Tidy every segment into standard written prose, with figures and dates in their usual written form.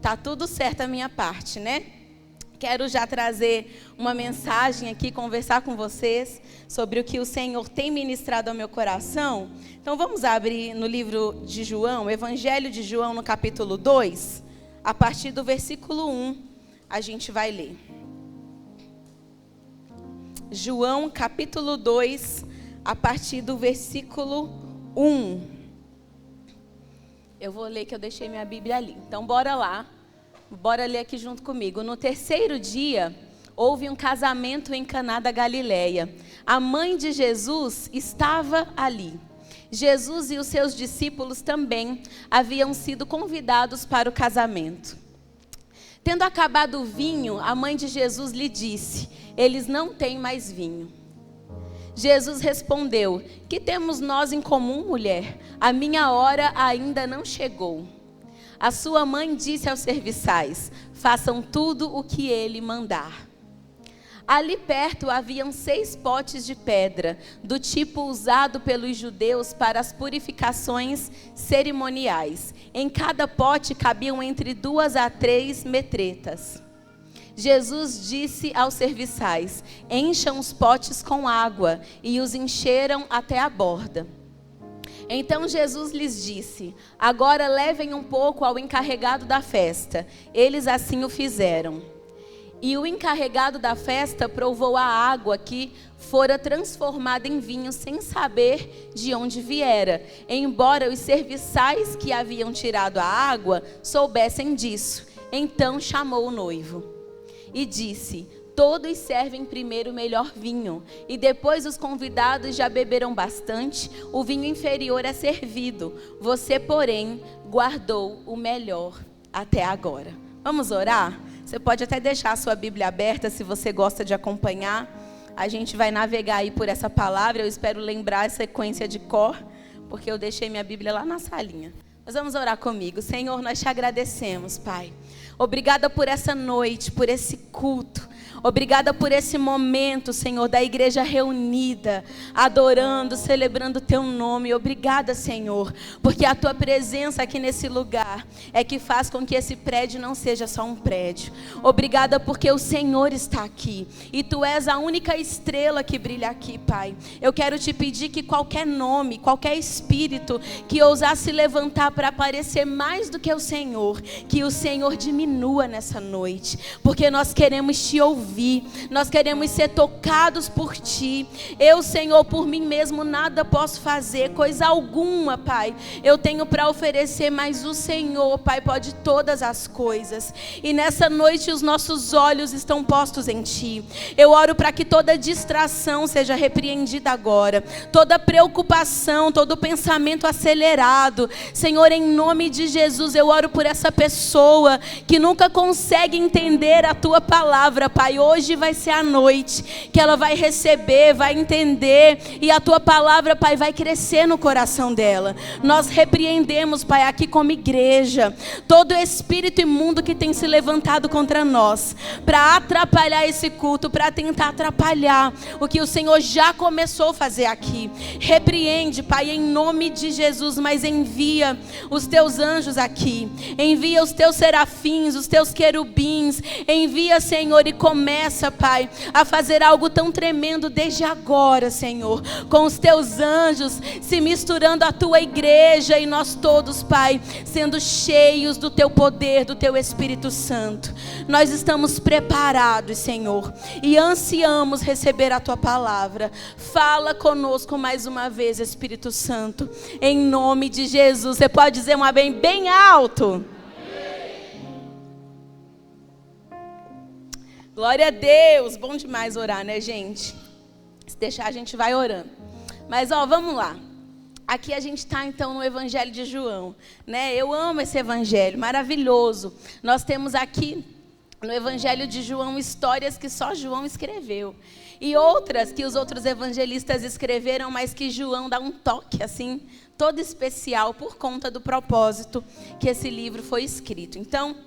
tá tudo certo a minha parte, né? Quero já trazer uma mensagem aqui, conversar com vocês sobre o que o Senhor tem ministrado ao meu coração. Então vamos abrir no livro de João, Evangelho de João, no capítulo 2, a partir do versículo 1, a gente vai ler. João, capítulo 2, a partir do versículo 1. Eu vou ler que eu deixei minha Bíblia ali. Então bora lá. Bora ler aqui junto comigo. No terceiro dia, houve um casamento em Caná da Galileia. A mãe de Jesus estava ali. Jesus e os seus discípulos também haviam sido convidados para o casamento. Tendo acabado o vinho, a mãe de Jesus lhe disse: eles não têm mais vinho. Jesus respondeu: que temos nós em comum, mulher? A minha hora ainda não chegou. A sua mãe disse aos serviçais: façam tudo o que ele mandar. Ali perto haviam 6 potes de pedra, do tipo usado pelos judeus para as purificações cerimoniais. Em cada pote cabiam entre 2 a 3 metretas. Jesus disse aos serviçais: encham os potes com água, e os encheram até a borda. Então Jesus lhes disse: agora levem um pouco ao encarregado da festa. Eles assim o fizeram. E o encarregado da festa provou a água que fora transformada em vinho sem saber de onde viera, embora os serviçais que haviam tirado a água soubessem disso. Então chamou o noivo e disse: todos servem primeiro o melhor vinho, e depois os convidados já beberam bastante, o vinho inferior é servido. Você, porém, guardou o melhor até agora. Vamos orar? Você pode até deixar a sua Bíblia aberta se você gosta de acompanhar. A gente vai navegar aí por essa palavra. Eu espero lembrar a sequência de cor, porque eu deixei minha Bíblia lá na salinha. Mas vamos orar comigo. Senhor, nós te agradecemos, Pai. Obrigada por essa noite, por esse culto. Obrigada por esse momento, Senhor, da igreja reunida, adorando, celebrando o teu nome. Obrigada, Senhor, porque a tua presença aqui nesse lugar é que faz com que esse prédio não seja só um prédio. Obrigada porque o Senhor está aqui e tu és a única estrela que brilha aqui, Pai. Eu quero te pedir que qualquer nome, qualquer espírito que ousasse levantar para aparecer mais do que o Senhor, que o Senhor diminua nessa noite, porque nós queremos te ouvir. Nós queremos ser tocados por ti. Eu, Senhor, por mim mesmo nada posso fazer, coisa alguma, Pai, eu tenho para oferecer, mas o Senhor, Pai, pode todas as coisas. E nessa noite os nossos olhos estão postos em ti. Eu oro para que toda distração seja repreendida agora, toda preocupação, todo pensamento acelerado, Senhor, em nome de Jesus, eu oro por essa pessoa que nunca consegue entender a tua palavra, Pai. Hoje vai ser a noite que ela vai receber, vai entender, e a tua palavra, Pai, vai crescer no coração dela. Nós repreendemos, Pai, aqui como igreja, todo espírito imundo que tem se levantado contra nós, para atrapalhar esse culto, para tentar atrapalhar o que o Senhor já começou a fazer aqui. Repreende, Pai, em nome de Jesus, mas envia os teus anjos aqui, envia os teus serafins, os teus querubins, envia, Senhor, e começa, Pai, a fazer algo tão tremendo desde agora, Senhor, com os teus anjos se misturando à tua igreja e nós todos, Pai, sendo cheios do teu poder, do teu Espírito Santo. Nós estamos preparados, Senhor, e ansiamos receber a tua palavra. Fala conosco mais uma vez, Espírito Santo, em nome de Jesus. Você pode dizer um amém bem alto? Glória a Deus. Bom demais orar, né, gente? Se deixar, a gente vai orando. Mas, vamos lá. Aqui a gente está, então, no Evangelho de João, né? Eu amo esse Evangelho, maravilhoso. Nós temos aqui, no Evangelho de João, histórias que só João escreveu. E outras que os outros evangelistas escreveram, mas que João dá um toque, assim, todo especial, por conta do propósito que esse livro foi escrito. Então,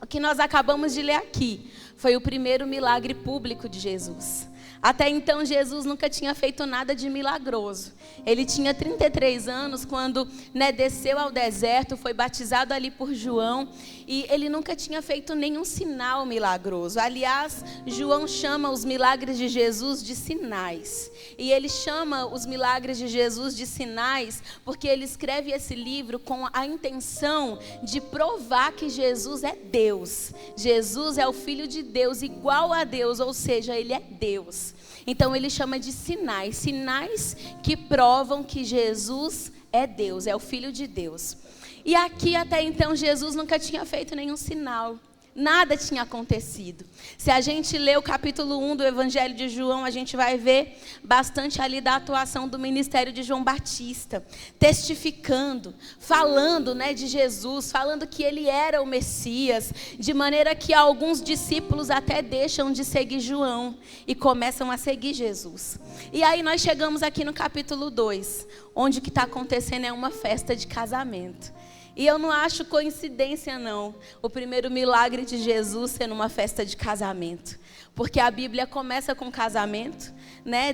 o que nós acabamos de ler aqui foi o primeiro milagre público de Jesus. Até então, Jesus nunca tinha feito nada de milagroso. Ele tinha 33 anos quando, desceu ao deserto, foi batizado ali por João. E ele nunca tinha feito nenhum sinal milagroso. Aliás, João chama os milagres de Jesus de sinais. E ele chama os milagres de Jesus de sinais porque ele escreve esse livro com a intenção de provar que Jesus é Deus. Jesus é o Filho de Deus, igual a Deus, ou seja, ele é Deus. Então ele chama de sinais, sinais que provam que Jesus é Deus, é o Filho de Deus. E aqui até então Jesus nunca tinha feito nenhum sinal. Nada tinha acontecido. Se a gente ler o capítulo 1 do Evangelho de João, a gente vai ver bastante ali da atuação do ministério de João Batista, testificando, falando de Jesus, falando que ele era o Messias, de maneira que alguns discípulos até deixam de seguir João e começam a seguir Jesus. E aí nós chegamos aqui no capítulo 2, onde o que está acontecendo é uma festa de casamento. E eu não acho coincidência, não, o primeiro milagre de Jesus sendo uma festa de casamento. Porque a Bíblia começa com casamento,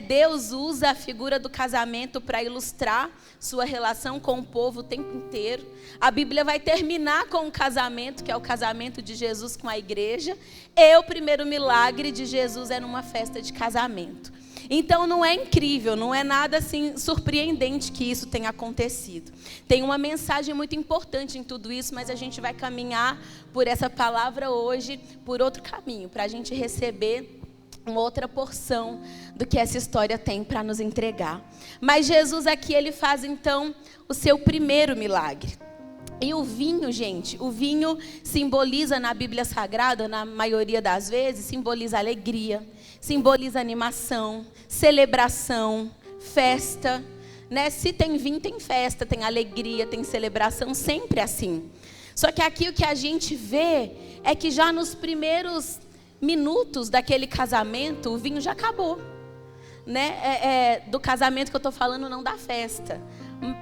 Deus usa a figura do casamento para ilustrar sua relação com o povo o tempo inteiro. A Bíblia vai terminar com o casamento, que é o casamento de Jesus com a igreja. E o primeiro milagre de Jesus é numa festa de casamento. Então não é incrível, não é nada assim surpreendente que isso tenha acontecido. Tem uma mensagem muito importante em tudo isso, mas a gente vai caminhar por essa palavra hoje, por outro caminho, para a gente receber uma outra porção do que essa história tem para nos entregar. Mas Jesus aqui, ele faz então o seu primeiro milagre. E o vinho, gente, o vinho simboliza na Bíblia Sagrada, na maioria das vezes, simboliza alegria, simboliza animação, celebração, festa, Se tem vinho, tem festa, tem alegria, tem celebração, sempre assim. Só que aqui o que a gente vê é que já nos primeiros minutos daquele casamento, o vinho já acabou. Do casamento que eu estou falando, não da festa.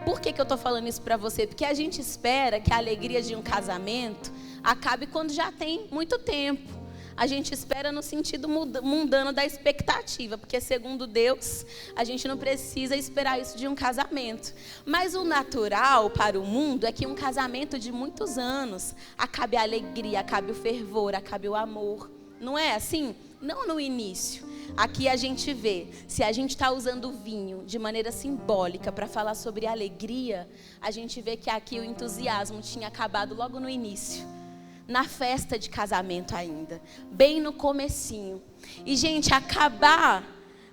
Por que eu estou falando isso para você? Porque a gente espera que a alegria de um casamento acabe quando já tem muito tempo. A gente espera no sentido mundano da expectativa, porque segundo Deus, a gente não precisa esperar isso de um casamento. Mas o natural para o mundo é que um casamento de muitos anos acabe a alegria, acabe o fervor, acabe o amor. Não é assim? Não no início. Aqui a gente vê, se a gente está usando o vinho de maneira simbólica para falar sobre alegria, a gente vê que aqui o entusiasmo tinha acabado logo no início, na festa de casamento ainda, bem no comecinho. E gente, acabar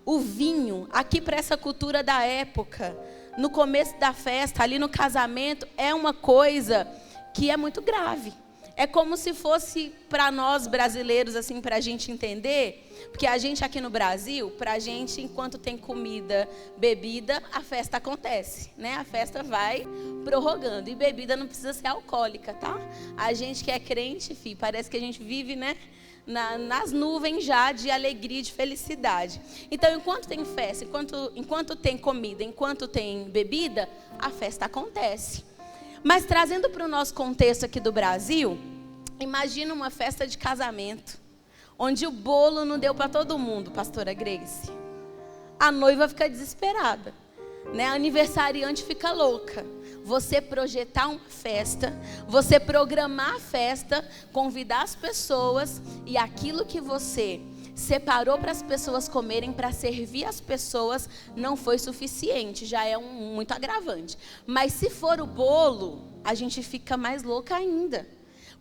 o vinho aqui para essa cultura da época, no começo da festa, ali no casamento, é uma coisa que é muito grave. É como se fosse para nós brasileiros, assim, para a gente entender, porque a gente aqui no Brasil, para a gente, enquanto tem comida, bebida, a festa acontece, A festa vai prorrogando. E bebida não precisa ser alcoólica, tá? A gente que é crente, parece que a gente vive, nas nuvens já de alegria e de felicidade. Então, enquanto tem festa, enquanto tem comida, enquanto tem bebida, a festa acontece. Mas trazendo para o nosso contexto aqui do Brasil, imagina uma festa de casamento, onde o bolo não deu para todo mundo, pastora Grace. A noiva fica desesperada, A aniversariante fica louca. Você projetar uma festa, você programar a festa, convidar as pessoas e aquilo que você separou para as pessoas comerem, para servir as pessoas, não foi suficiente, já é muito agravante. Mas se for o bolo, a gente fica mais louca ainda,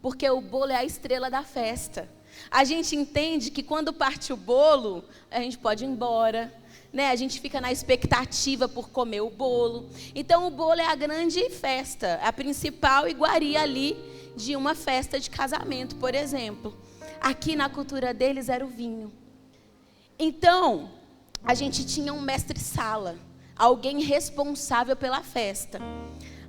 porque o bolo é a estrela da festa. A gente entende que quando parte o bolo, a gente pode ir embora, A gente fica na expectativa por comer o bolo. Então o bolo é a grande festa, a principal iguaria ali de uma festa de casamento, por exemplo. Aqui na cultura deles era o vinho. Então, a gente tinha um mestre-sala, alguém responsável pela festa.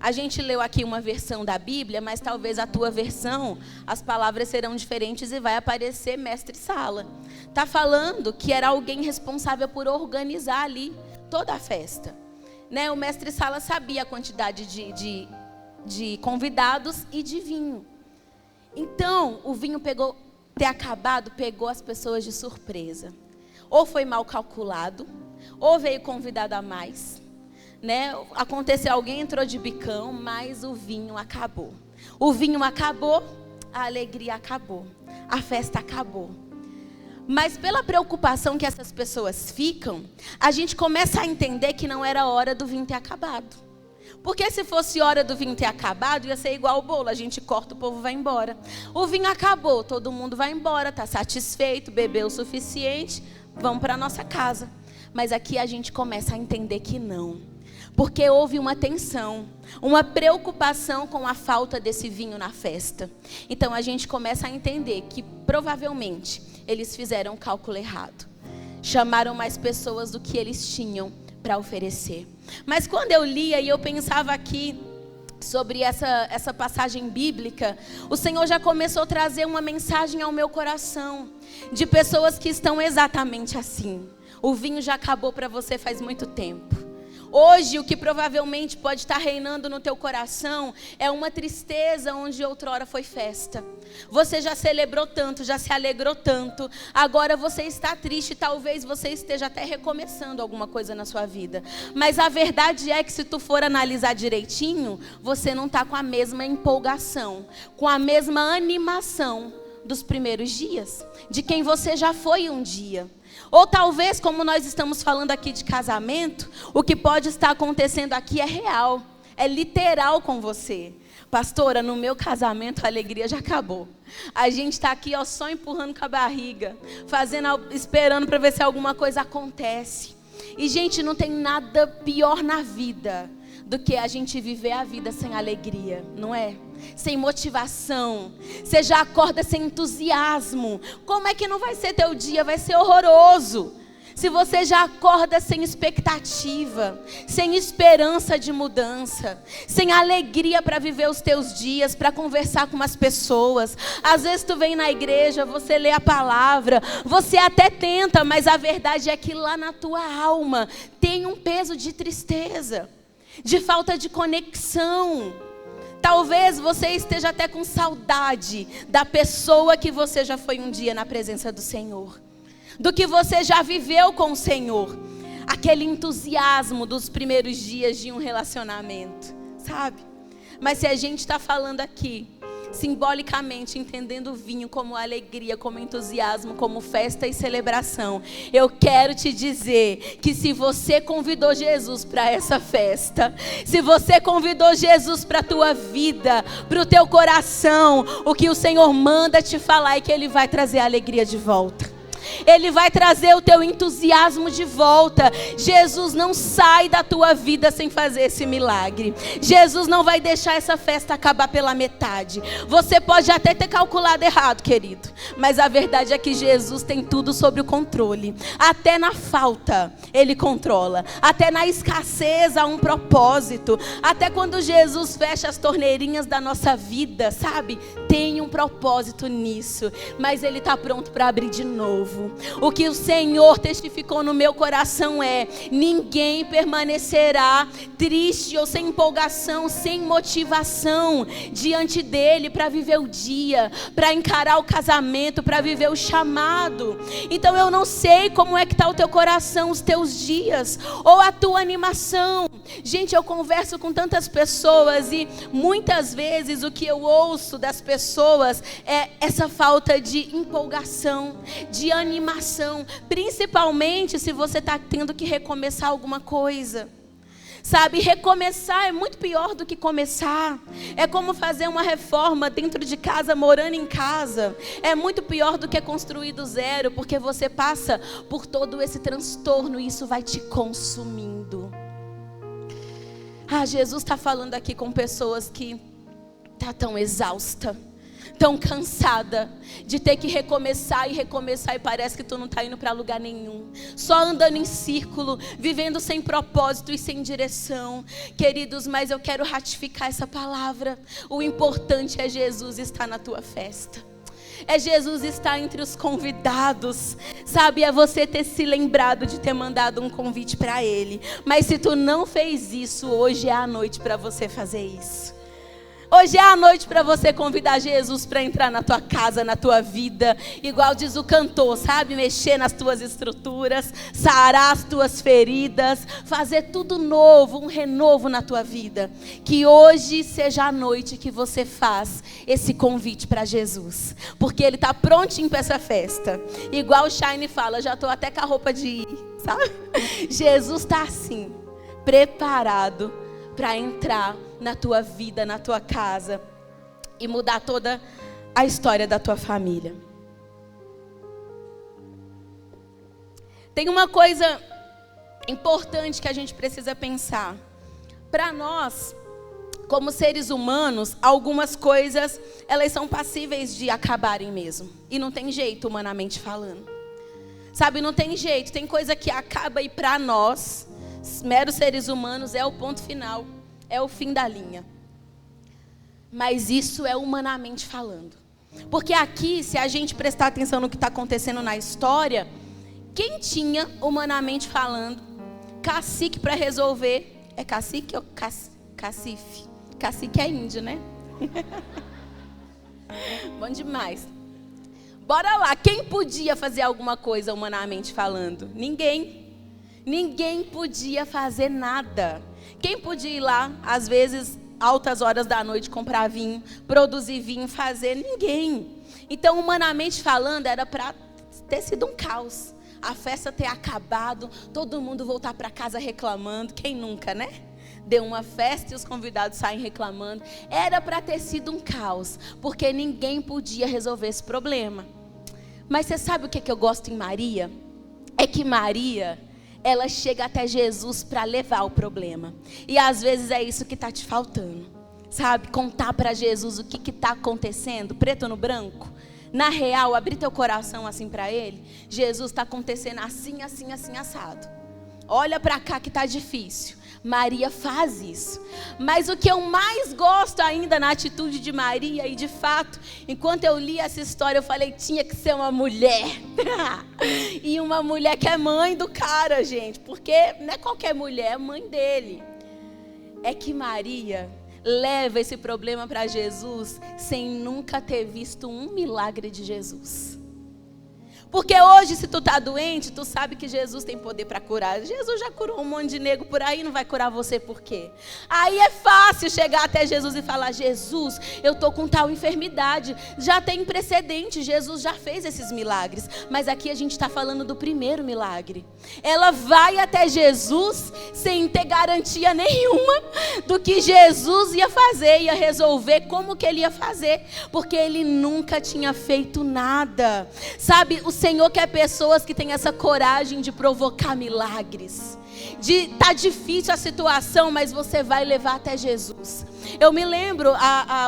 A gente leu aqui uma versão da Bíblia, mas talvez a tua versão, as palavras serão diferentes e vai aparecer mestre-sala. Está falando que era alguém responsável por organizar ali toda a festa. O mestre-sala sabia a quantidade de convidados e de vinho. Então, o vinho pegou as pessoas de surpresa. ou foi mal calculado, ou veio convidado a mais, né? Aconteceu, alguém entrou de bicão, mas o vinho acabou. O vinho acabou, a alegria acabou, a festa acabou. Mas pela preocupação que essas pessoas ficam, a gente começa a entender que não era hora do vinho ter acabado. Porque se fosse hora do vinho ter acabado, ia ser igual o bolo, a gente corta, o povo vai embora. O vinho acabou, todo mundo vai embora, está satisfeito, bebeu o suficiente, vamos para a nossa casa. Mas aqui a gente começa a entender que não. Porque houve uma tensão, uma preocupação com a falta desse vinho na festa. Então a gente começa a entender que provavelmente eles fizeram o cálculo errado. Chamaram mais pessoas do que eles tinham para oferecer. Mas quando eu lia e eu pensava aqui sobre essa passagem bíblica, o Senhor já começou a trazer uma mensagem ao meu coração, de pessoas que estão exatamente assim. O vinho já acabou para você faz muito tempo. Hoje, o que provavelmente pode estar reinando no teu coração é uma tristeza onde outrora foi festa. Você já celebrou tanto, já se alegrou tanto. Agora você está triste, talvez você esteja até recomeçando alguma coisa na sua vida. Mas a verdade é que se tu for analisar direitinho, você não está com a mesma empolgação, com a mesma animação dos primeiros dias, de quem você já foi um dia. Ou talvez, como nós estamos falando aqui de casamento, o que pode estar acontecendo aqui é real, é literal com você. Pastora, no meu casamento a alegria já acabou. A gente está aqui só empurrando com a barriga, esperando para ver se alguma coisa acontece. E gente, não tem nada pior na vida do que a gente viver a vida sem alegria, não é? Sem motivação. Você já acorda sem entusiasmo. Como é que não vai ser teu dia? Vai ser horroroso. Se você já acorda sem expectativa, sem esperança de mudança, sem alegria para viver os teus dias, para conversar com as pessoas. Às vezes tu vem na igreja, você lê a palavra, você até tenta, mas a verdade é que lá na tua alma tem um peso de tristeza, de falta de conexão. Talvez você esteja até com saudade da pessoa que você já foi um dia na presença do Senhor, do que você já viveu com o Senhor, aquele entusiasmo dos primeiros dias de um relacionamento, sabe? Mas se a gente está falando aqui, simbolicamente, entendendo o vinho como alegria, como entusiasmo, como festa e celebração, eu quero te dizer que se você convidou Jesus para essa festa, se você convidou Jesus para a tua vida, para o teu coração, o que o Senhor manda te falar é que Ele vai trazer a alegria de volta. Ele vai trazer o teu entusiasmo de volta. Jesus não sai da tua vida sem fazer esse milagre. Jesus não vai deixar essa festa acabar pela metade. Você pode até ter calculado errado, querido, mas a verdade é que Jesus tem tudo sob o controle. Até na falta Ele controla. Até na escassez há um propósito. Até quando Jesus fecha as torneirinhas da nossa vida, sabe? Tem um propósito nisso. Mas Ele está pronto para abrir de novo. O que o Senhor testificou no meu coração é: ninguém permanecerá triste ou sem empolgação, sem motivação diante dele para viver o dia, para encarar o casamento, para viver o chamado. Então eu não sei como é que está o teu coração, os teus dias, ou a tua animação. Gente, eu converso com tantas pessoas e muitas vezes o que eu ouço das pessoas é essa falta de empolgação, de animação, principalmente se você está tendo que recomeçar alguma coisa. Sabe, recomeçar é muito pior do que começar. É como fazer uma reforma dentro de casa, morando em casa. É muito pior do que construir do zero, porque você passa por todo esse transtorno e isso vai te consumindo. Jesus está falando aqui com pessoas que estão tão exausta, tão cansada de ter que recomeçar e parece que tu não está indo para lugar nenhum, só andando em círculo, vivendo sem propósito e sem direção. Queridos, mas eu quero ratificar essa palavra. O importante é Jesus estar na tua festa, é Jesus estar entre os convidados, sabe? É você ter se lembrado de ter mandado um convite para Ele. Mas se tu não fez isso, hoje é a noite para você fazer isso. Hoje é a noite para você convidar Jesus para entrar na tua casa, na tua vida. Igual diz o cantor, sabe? Mexer nas tuas estruturas, sarar as tuas feridas, fazer tudo novo, um renovo na tua vida. Que hoje seja a noite que você faz esse convite para Jesus. Porque Ele está prontinho para essa festa. Igual o Shine fala, já estou até com a roupa de ir, sabe? Jesus está assim, preparado para entrar na tua vida, na tua casa e mudar toda a história da tua família. Tem uma coisa importante que a gente precisa pensar. Para nós, como seres humanos, algumas coisas, elas são passíveis de acabarem mesmo. E não tem jeito, humanamente falando. Sabe, não tem jeito. Tem coisa que acaba e para nós, meros seres humanos, é o ponto final. É o fim da linha. Mas isso é humanamente falando. Porque aqui, se a gente prestar atenção no que está acontecendo na história, quem tinha, humanamente falando, cacique para resolver? É cacique ou cacife? Cacique é índio, né? Bom demais. Bora lá, quem podia fazer alguma coisa humanamente falando? Ninguém. Ninguém podia fazer nada. Quem podia ir lá, às vezes, altas horas da noite, comprar vinho, produzir vinho, fazer? Ninguém. Então, humanamente falando, era para ter sido um caos. A festa ter acabado, todo mundo voltar para casa reclamando. Quem nunca, né? Deu uma festa e os convidados saem reclamando. Era para ter sido um caos, porque ninguém podia resolver esse problema. Mas você sabe o que eu gosto em Maria? É que Maria, ela chega até Jesus para levar o problema. E às vezes é isso que está te faltando. Sabe? Contar para Jesus o que está acontecendo, preto no branco. Na real, abrir teu coração assim para Ele. Jesus, está acontecendo assim, assim, assim, assado. Olha para cá que está difícil. Maria faz isso. Mas o que eu mais gosto ainda na atitude de Maria, e de fato, enquanto eu li essa história, eu falei, tinha que ser uma mulher. E uma mulher que é mãe do cara, gente. Porque não é qualquer mulher, é mãe dele. É que Maria leva esse problema para Jesus sem nunca ter visto um milagre de Jesus. Porque hoje, se tu tá doente, tu sabe que Jesus tem poder para curar. Jesus já curou um monte de nego por aí, não vai curar você por quê? Aí é fácil chegar até Jesus e falar, Jesus, eu tô com tal enfermidade. Já tem precedente, Jesus já fez esses milagres. Mas aqui a gente está falando do primeiro milagre. Ela vai até Jesus sem ter garantia nenhuma do que Jesus ia fazer, ia resolver, como que ele ia fazer. Porque ele nunca tinha feito nada. Sabe, o Senhor quer pessoas que têm essa coragem de provocar milagres. Tá difícil a situação, mas você vai levar até Jesus. Eu me lembro,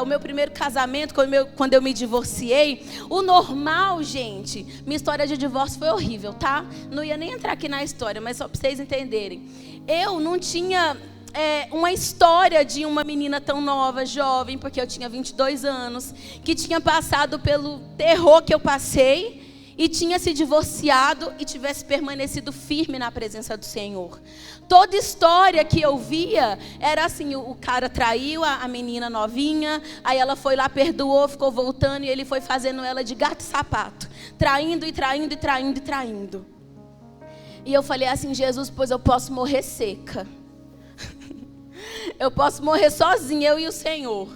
o meu primeiro casamento, quando eu me divorciei. O normal, gente, minha história de divórcio foi horrível, tá? Não ia nem entrar aqui na história, mas só para vocês entenderem. Eu não tinha uma história de uma menina tão nova, jovem, porque eu tinha 22 anos, que tinha passado pelo terror que eu passei, e tinha se divorciado e tivesse permanecido firme na presença do Senhor. Toda história que eu via era assim, o cara traiu a menina novinha, aí ela foi lá, perdoou, ficou voltando e ele foi fazendo ela de gato e sapato, traindo e traindo e traindo e traindo. E eu falei assim, Jesus, pois eu posso morrer seca. Eu posso morrer sozinha, eu e o Senhor.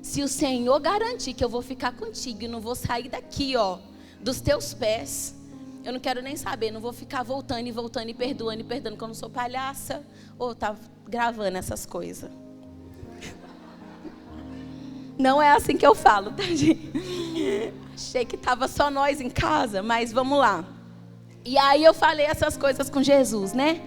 Se o Senhor garantir que eu vou ficar contigo e não vou sair daqui, dos teus pés, eu não quero nem saber, não vou ficar voltando e voltando e perdoando, que eu não sou palhaça, ou tá gravando essas coisas. Não é assim que eu falo, tá, gente? Achei que tava só nós em casa, mas vamos lá. E aí eu falei essas coisas com Jesus, né?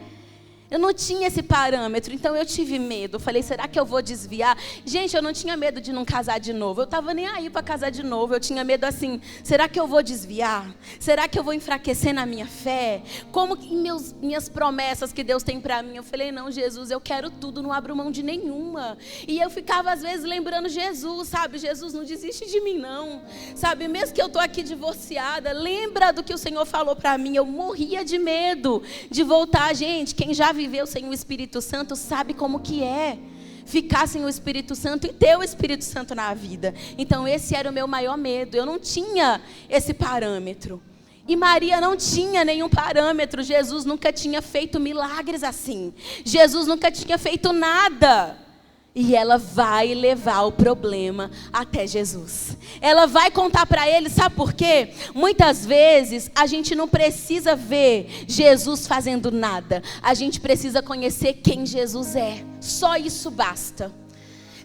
Eu não tinha esse parâmetro, então eu tive medo. Eu falei, será que eu vou desviar? Gente, eu não tinha medo de não casar de novo. Eu estava nem aí para casar de novo. Eu tinha medo assim, será que eu vou desviar? Será que eu vou enfraquecer na minha fé? Como que minhas promessas que Deus tem para mim? Eu falei, não, Jesus, eu quero tudo, não abro mão de nenhuma. E eu ficava às vezes lembrando Jesus, sabe? Jesus, não desiste de mim não. Sabe, mesmo que eu estou aqui divorciada, lembra do que o Senhor falou para mim. Eu morria de medo de voltar. Gente, quem já viveu sem o Espírito Santo sabe como que é. ficar sem o Espírito Santo e ter o Espírito Santo na vida. Então esse era o meu maior medo. Eu não tinha esse parâmetro. E Maria não tinha nenhum parâmetro. Jesus nunca tinha feito milagres assim. Jesus nunca tinha feito nada. E ela vai levar o problema até Jesus. Ela vai contar para ele, sabe por quê? Muitas vezes a gente não precisa ver Jesus fazendo nada. A gente precisa conhecer quem Jesus é. Só isso basta.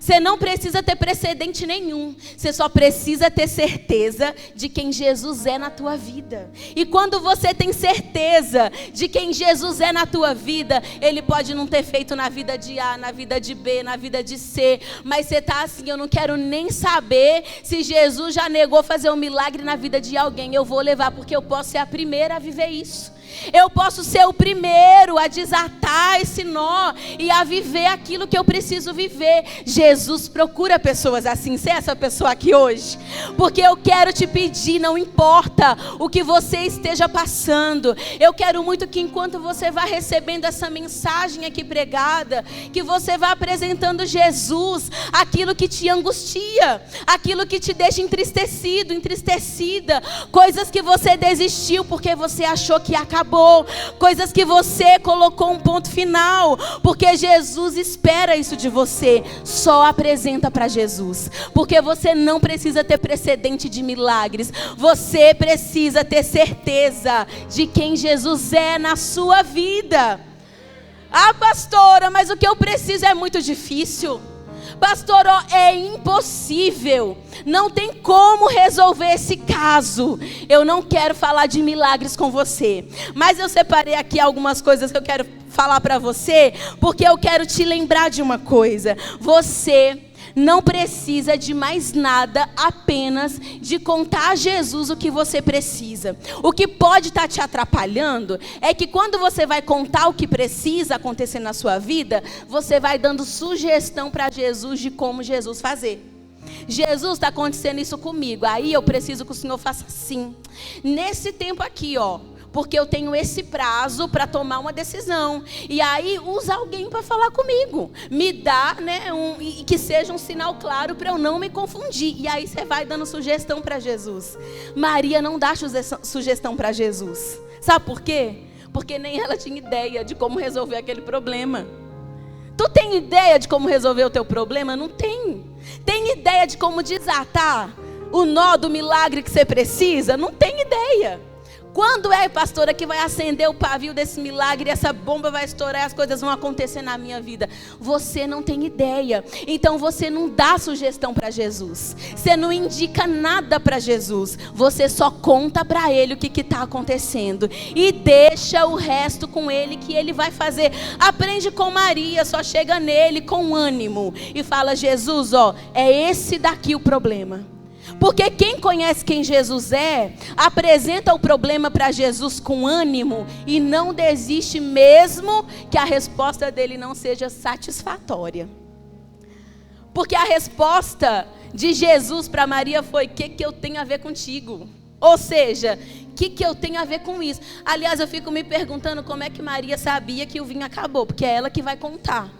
Você não precisa ter precedente nenhum. Você só precisa ter certeza de quem Jesus é na tua vida. E quando você tem certeza de quem Jesus é na tua vida, Ele pode não ter feito na vida de A, na vida de B, na vida de C. Mas você está assim, eu não quero nem saber se Jesus já negou fazer um milagre na vida de alguém. Eu vou levar, porque eu posso ser a primeira a viver isso. Eu posso ser o primeiro a desatar esse nó e a viver aquilo que eu preciso viver. Jesus procura pessoas assim. Você é essa pessoa aqui hoje? Porque eu quero te pedir, não importa o que você esteja passando, eu quero muito que enquanto você vai recebendo essa mensagem aqui pregada, que você vá apresentando Jesus, aquilo que te angustia, aquilo que te deixa entristecido, entristecida, coisas que você desistiu porque você achou que acabou, coisas que você colocou um ponto final, porque Jesus espera isso de você. Só apresenta para Jesus, porque você não precisa ter precedente de milagres, você precisa ter certeza de quem Jesus é na sua vida. Ah, pastora, mas o que eu preciso é muito difícil. Pastor, é impossível, não tem como resolver esse caso. Eu não quero falar de milagres com você, mas eu separei aqui algumas coisas que eu quero falar para você, porque eu quero te lembrar de uma coisa. Você não precisa de mais nada, apenas de contar a Jesus o que você precisa. O que pode estar te atrapalhando é que quando você vai contar o que precisa acontecer na sua vida, você vai dando sugestão para Jesus de como Jesus fazer. Jesus, está acontecendo isso comigo, aí eu preciso que o Senhor faça assim, nesse tempo aqui, porque eu tenho esse prazo para tomar uma decisão. E aí usa alguém para falar comigo. Me dá, que seja um sinal claro para eu não me confundir. E aí você vai dando sugestão para Jesus. Maria não dá sugestão para Jesus. Sabe por quê? Porque nem ela tinha ideia de como resolver aquele problema. Tu tem ideia de como resolver o teu problema? Não tem. Tem ideia de como desatar o nó do milagre que você precisa? Não tem ideia. Quando é, pastora, que vai acender o pavio desse milagre, essa bomba vai estourar e as coisas vão acontecer na minha vida? Você não tem ideia. Então você não dá sugestão para Jesus. Você não indica nada para Jesus. Você só conta para Ele o que está acontecendo. E deixa o resto com Ele, que Ele vai fazer. Aprende com Maria, só chega nele com ânimo e fala: Jesus, é esse daqui o problema. Porque quem conhece quem Jesus é, apresenta o problema para Jesus com ânimo e não desiste mesmo que a resposta dele não seja satisfatória. Porque a resposta de Jesus para Maria foi: o que eu tenho a ver contigo? Ou seja, o que eu tenho a ver com isso? Aliás, eu fico me perguntando como é que Maria sabia que o vinho acabou, porque é ela que vai contar.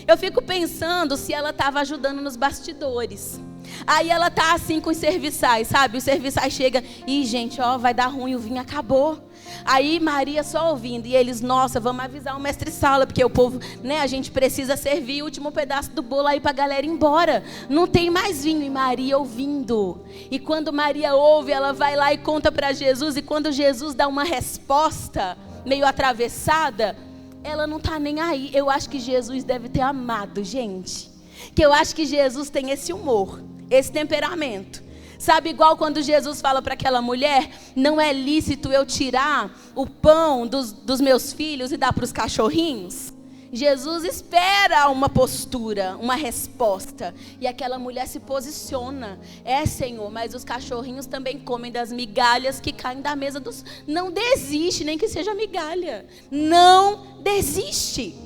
Eu fico pensando se ela estava ajudando nos bastidores. Aí ela tá assim com os serviçais, sabe? Os serviçais chegam e, gente, vai dar ruim, o vinho acabou. Aí Maria só ouvindo, e eles: nossa, vamos avisar o mestre Sala, porque o povo, a gente precisa servir o último pedaço do bolo aí pra galera ir embora. Não tem mais vinho. E Maria ouvindo. E quando Maria ouve, ela vai lá e conta para Jesus. E quando Jesus dá uma resposta meio atravessada, ela não tá nem aí. Eu acho que Jesus deve ter amado, gente. Que eu acho que Jesus tem esse humor, esse temperamento. Sabe, igual quando Jesus fala para aquela mulher: não é lícito eu tirar o pão dos meus filhos e dar para os cachorrinhos? Jesus espera uma postura, uma resposta. E aquela mulher se posiciona: é, Senhor, mas os cachorrinhos também comem das migalhas que caem da mesa dos... Não desiste, nem que seja migalha. Não desiste.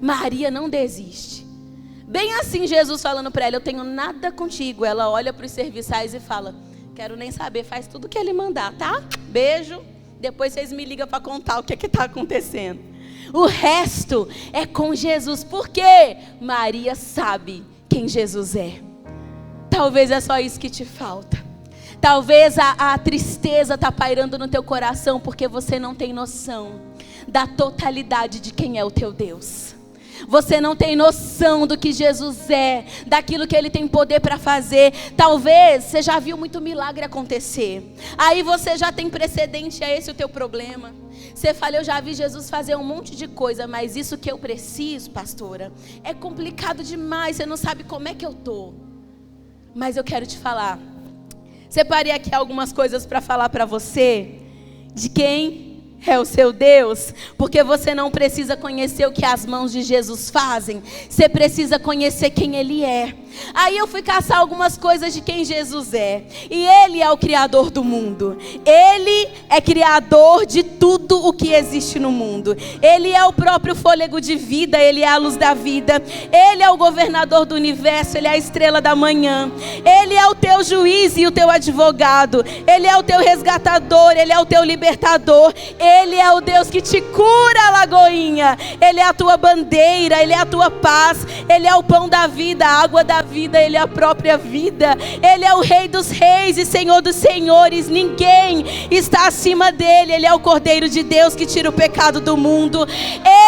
Maria não desiste. Bem assim, Jesus falando para ela: eu tenho nada contigo. Ela olha para os serviçais e fala: quero nem saber, faz tudo que ele mandar, tá? Beijo, depois vocês me ligam para contar o que está acontecendo. O resto é com Jesus. Por quê? Maria sabe quem Jesus é. Talvez é só isso que te falta. Talvez a tristeza está pairando no teu coração porque você não tem noção da totalidade de quem é o teu Deus. Você não tem noção do que Jesus é, daquilo que Ele tem poder para fazer. Talvez você já viu muito milagre acontecer. Aí você já tem precedente, é esse o teu problema. Você fala, eu já vi Jesus fazer um monte de coisa, mas isso que eu preciso, pastora, é complicado demais, você não sabe como é que eu tô. Mas eu quero te falar. Separei aqui algumas coisas para falar para você de quem é o seu Deus, porque você não precisa conhecer o que as mãos de Jesus fazem, você precisa conhecer quem Ele é. Aí eu fui caçar algumas coisas de quem Jesus é, e Ele é o Criador do mundo, Ele é Criador de tudo o que existe no mundo, Ele é o próprio fôlego de vida, Ele é a luz da vida, Ele é o governador do universo, Ele é a estrela da manhã, Ele é o teu juiz e o teu advogado, Ele é o teu resgatador, Ele é o teu libertador, Ele é o Deus que te cura, Lagoinha. Ele é a tua bandeira, Ele é a tua paz, Ele é o pão da vida, a água da vida, Ele é a própria vida. Ele é o Rei dos reis e Senhor dos senhores. Ninguém está acima dEle. Ele é o Cordeiro de Deus que tira o pecado do mundo.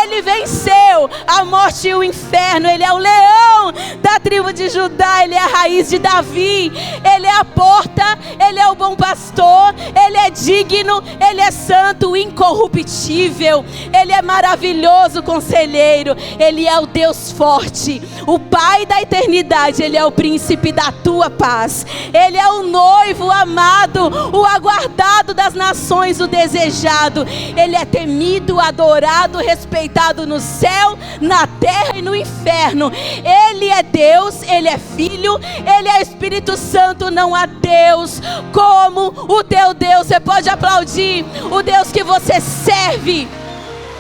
Ele venceu a morte e o inferno. Ele é o leão da tribo de Judá. Ele é a raiz de Davi. Ele é a porta, Ele é o bom pastor. Ele é digno, Ele é santo, incorruptível. Ele é maravilhoso conselheiro. Ele é o Deus forte, o Pai da eternidade. Ele é o príncipe da tua paz. Ele é o noivo amado, o aguardado das nações, o desejado. Ele é temido, adorado, respeitado no céu, na terra e no inferno. Ele é Deus, Ele é Filho, Ele é Espírito Santo. Não há Deus como o teu Deus. Você pode aplaudir o Deus que você serve.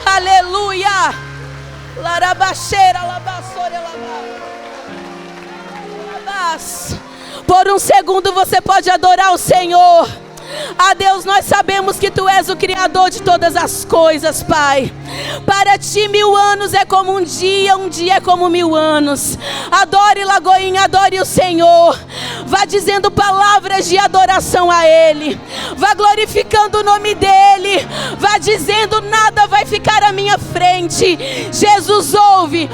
Aleluia. Larabaxeira, labaçora, labas. Por um segundo você pode adorar o Senhor. Ah, Deus, nós sabemos que Tu és o Criador de todas as coisas, Pai. Para Ti 1000 anos é como um dia é como 1000 anos. Adore, Lagoinha, adore o Senhor. Vá dizendo palavras de adoração a Ele. Vá glorificando o nome dEle. Vá dizendo, nada vai ficar à minha frente. Jesus, ouve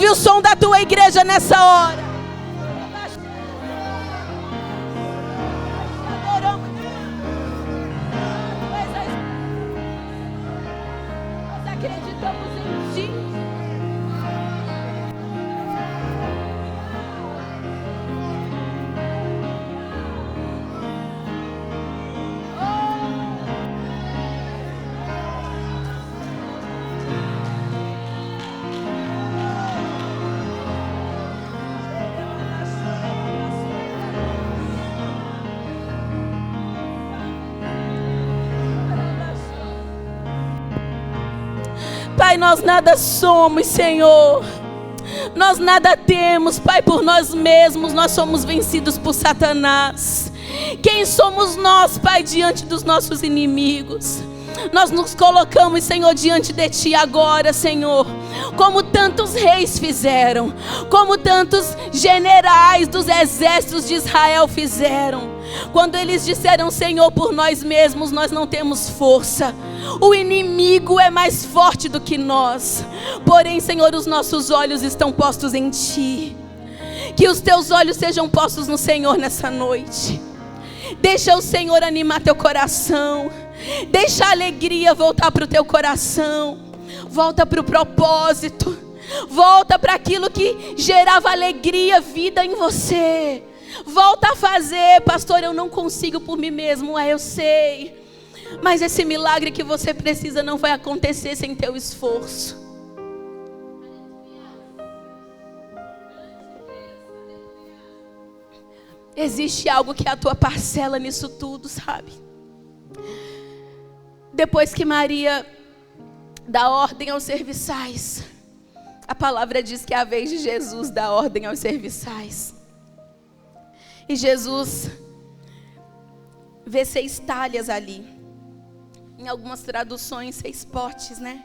o som da Tua igreja nessa hora. Acreditamos em Ti. Pai, nós nada somos, Senhor. Nós nada temos, Pai, por nós mesmos. Nós somos vencidos por Satanás. Quem somos nós, Pai, diante dos nossos inimigos? Nós nos colocamos, Senhor, diante de Ti agora, Senhor, como tantos reis fizeram, como tantos generais dos exércitos de Israel fizeram. Quando eles disseram, Senhor, por nós mesmos nós não temos força, o inimigo é mais forte do que nós. Porém, Senhor, os nossos olhos estão postos em Ti. Que os Teus olhos sejam postos no Senhor nessa noite. Deixa o Senhor animar teu coração. Deixa a alegria voltar para o teu coração. Volta para o propósito. Volta para aquilo que gerava alegria, vida em você. Volta a fazer. Pastor, eu não consigo por mim mesmo. Eu sei. Mas esse milagre que você precisa não vai acontecer sem teu esforço. Existe algo que é a tua parcela nisso tudo, sabe? Depois que Maria dá ordem aos serviçais, a palavra diz que é a vez de Jesus dar ordem aos serviçais. E Jesus vê 6 talhas ali. Em algumas traduções, 6 potes, né?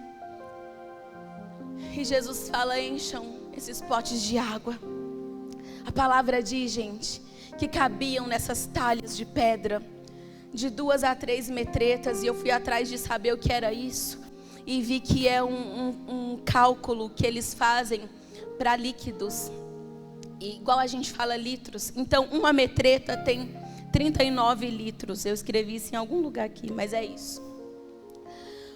E Jesus fala: encham esses potes de água. A palavra diz, gente, que cabiam nessas talhas de pedra de 2 a 3 metretas. E eu fui atrás de saber o que era isso. E vi que é um cálculo que eles fazem para líquidos. E igual a gente fala litros. Então, uma metreta tem 39 litros. Eu escrevi isso em algum lugar aqui, mas é isso.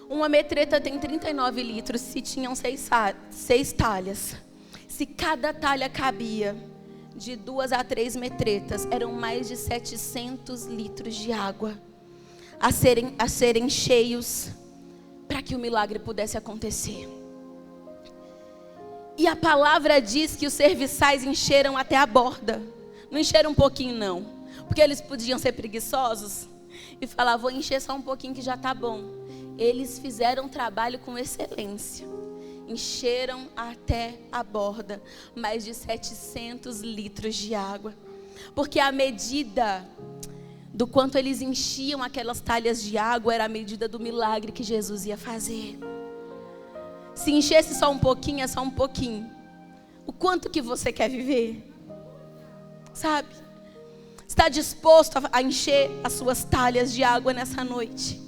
Uma metreta tem 39 litros. Se tinham 6 talhas. Se cada talha cabia de 2 a 3 metretas, eram mais de 700 litros de água a serem cheios para que o milagre pudesse acontecer. E a palavra diz que os serviçais encheram até a borda. Não encheram um pouquinho não, porque eles podiam ser preguiçosos e falar: vou encher só um pouquinho que já está bom. Eles fizeram um trabalho com excelência. Encheram até a borda, mais de 700 litros de água. Porque a medida do quanto eles enchiam aquelas talhas de água era a medida do milagre que Jesus ia fazer. Se enchesse só um pouquinho, é só um pouquinho. O quanto que você quer viver? Sabe? Está disposto a encher as suas talhas de água nessa noite?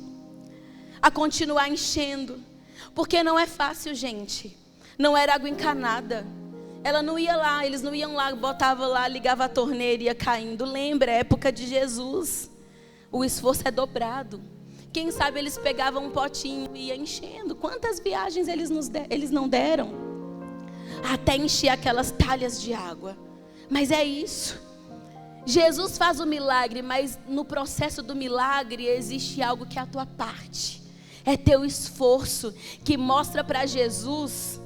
A continuar enchendo? Porque não é fácil, gente. Não era água encanada. Ela não ia lá, eles não iam lá, botava lá, ligava a torneira e ia caindo. Lembra, a época de Jesus. O esforço é dobrado. Quem sabe eles pegavam um potinho e iam enchendo. Quantas viagens eles não deram? Até encher aquelas talhas de água. Mas é isso. Jesus faz o milagre, mas no processo do milagre existe algo que é a tua parte. É teu esforço que mostra para Jesus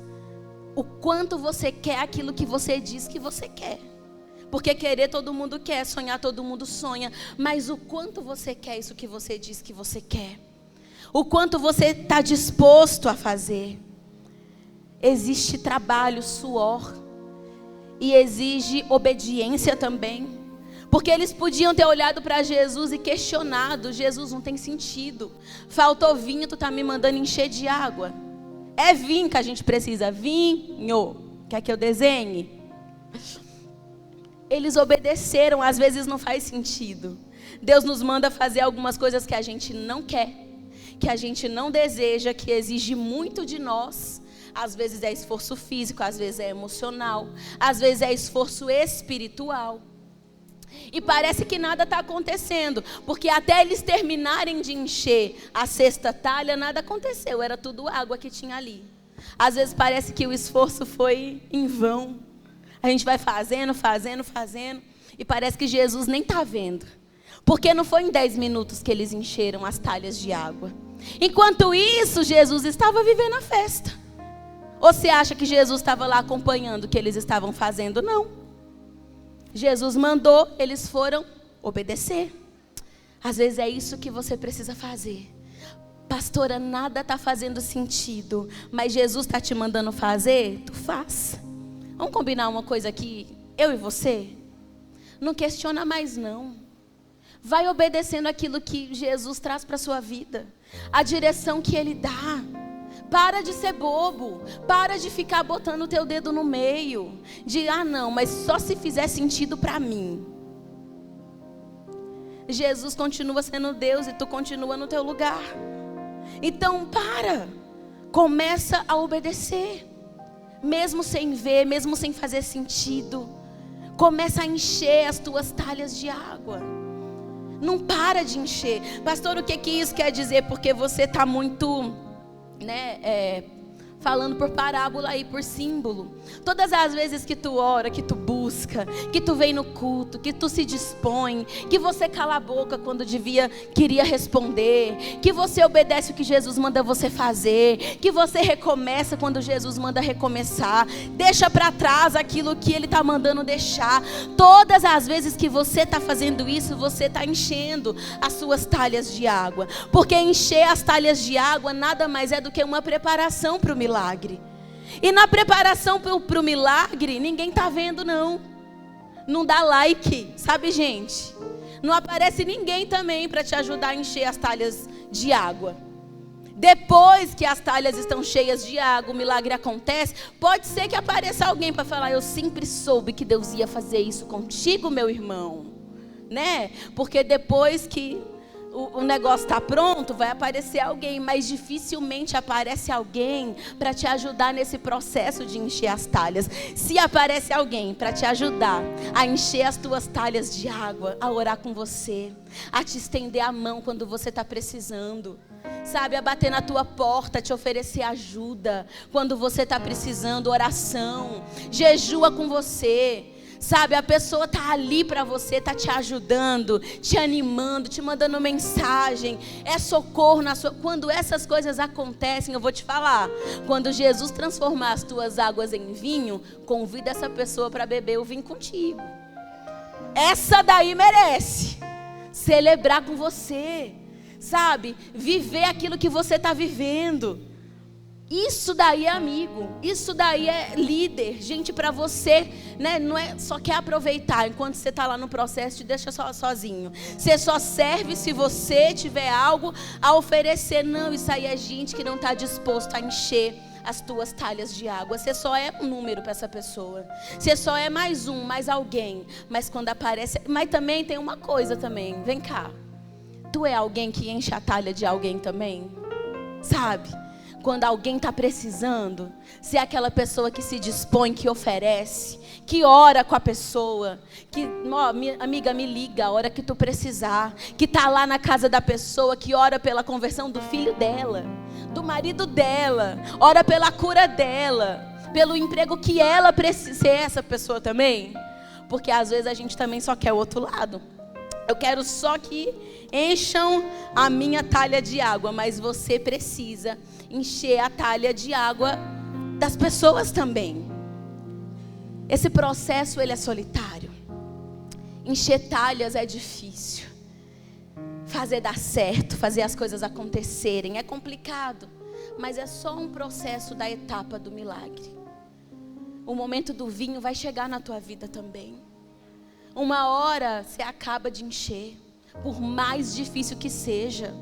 o quanto você quer aquilo que você diz que você quer. Porque querer todo mundo quer, sonhar todo mundo sonha. Mas o quanto você quer isso que você diz que você quer. O quanto você está disposto a fazer. Existe trabalho, suor. E exige obediência também. Porque eles podiam ter olhado para Jesus e questionado: Jesus, não tem sentido. Faltou vinho, tu está me mandando encher de água. É vinho que a gente precisa. Vinho. Quer que eu desenhe? Eles obedeceram, às vezes não faz sentido. Deus nos manda fazer algumas coisas que a gente não quer, que a gente não deseja, que exige muito de nós. Às vezes é esforço físico, às vezes é emocional, às vezes é esforço espiritual. E parece que nada está acontecendo, porque até eles terminarem de encher a 6ª talha, nada aconteceu, era tudo água que tinha ali. Às vezes parece que o esforço foi em vão. A gente vai fazendo, e parece que Jesus nem está vendo. Porque não foi em 10 minutos que eles encheram as talhas de água. Enquanto isso, Jesus estava vivendo a festa. Ou você acha que Jesus estava lá acompanhando o que eles estavam fazendo? Não. Jesus mandou, eles foram obedecer. Às vezes é isso que você precisa fazer. Pastora, nada está fazendo sentido, mas Jesus está te mandando fazer? Tu faz. Vamos combinar uma coisa aqui, eu e você? Não questiona mais não. Vai obedecendo aquilo que Jesus traz para a sua vida. A direção que Ele dá. Para de ser bobo. Para de ficar botando o teu dedo no meio. De, não, mas só se fizer sentido para mim. Jesus continua sendo Deus e tu continua no teu lugar. Então para. Começa a obedecer. Mesmo sem ver, mesmo sem fazer sentido. Começa a encher as tuas talhas de água. Não para de encher. Pastor, o que isso quer dizer? Porque você está muito, falando por parábola e por símbolo. Todas as vezes que tu ora, que tu busca, que tu vem no culto, que tu se dispõe, que você cala a boca quando queria responder, que você obedece o que Jesus manda você fazer, que você recomeça quando Jesus manda recomeçar, deixa para trás aquilo que Ele está mandando deixar. Todas as vezes que você está fazendo isso, você está enchendo as suas talhas de água. Porque encher as talhas de água nada mais é do que uma preparação para o milagre. E na preparação para o milagre, ninguém está vendo não. Não dá like, sabe gente? Não aparece ninguém também para te ajudar a encher as talhas de água. Depois que as talhas estão cheias de água, o milagre acontece, pode ser que apareça alguém para falar: eu sempre soube que Deus ia fazer isso contigo, meu irmão, né? Porque depois que o negócio está pronto, vai aparecer alguém, mas dificilmente aparece alguém para te ajudar nesse processo de encher as talhas. Se aparece alguém para te ajudar a encher as tuas talhas de água, a orar com você, a te estender a mão quando você está precisando, sabe, a bater na tua porta, te oferecer ajuda quando você está precisando, oração, jejua com você. Sabe, a pessoa está ali para você, está te ajudando, te animando, te mandando mensagem, é socorro na sua... Quando essas coisas acontecem, eu vou te falar, quando Jesus transformar as tuas águas em vinho, convida essa pessoa para beber o vinho contigo. Essa daí merece celebrar com você, sabe, viver aquilo que você está vivendo. Isso daí é amigo, isso daí é líder. Gente, para você, né, não é só quer aproveitar enquanto você está lá no processo, te deixa sozinho. Você só serve se você tiver algo a oferecer. Não, isso aí é gente que não está disposto a encher as tuas talhas de água. Você só é um número para essa pessoa. Você só é mais alguém. Mas quando aparece... Mas também tem uma coisa também, vem cá. Tu é alguém que enche a talha de alguém também? Sabe? Quando alguém está precisando, se é aquela pessoa que se dispõe, que oferece, que ora com a pessoa, que, amiga, me liga a hora que tu precisar, que está lá na casa da pessoa, que ora pela conversão do filho dela, do marido dela, ora pela cura dela, pelo emprego que ela precisa. Ser essa pessoa também? Porque às vezes a gente também só quer o outro lado. Eu quero só que encham a minha talha de água, mas você precisa encher a talha de água das pessoas também. Esse processo, ele é solitário. Encher talhas é difícil. Fazer dar certo, fazer as coisas acontecerem é complicado, mas é só um processo da etapa do milagre. O momento do vinho vai chegar na tua vida também. Uma hora você acaba de encher, por mais difícil que seja.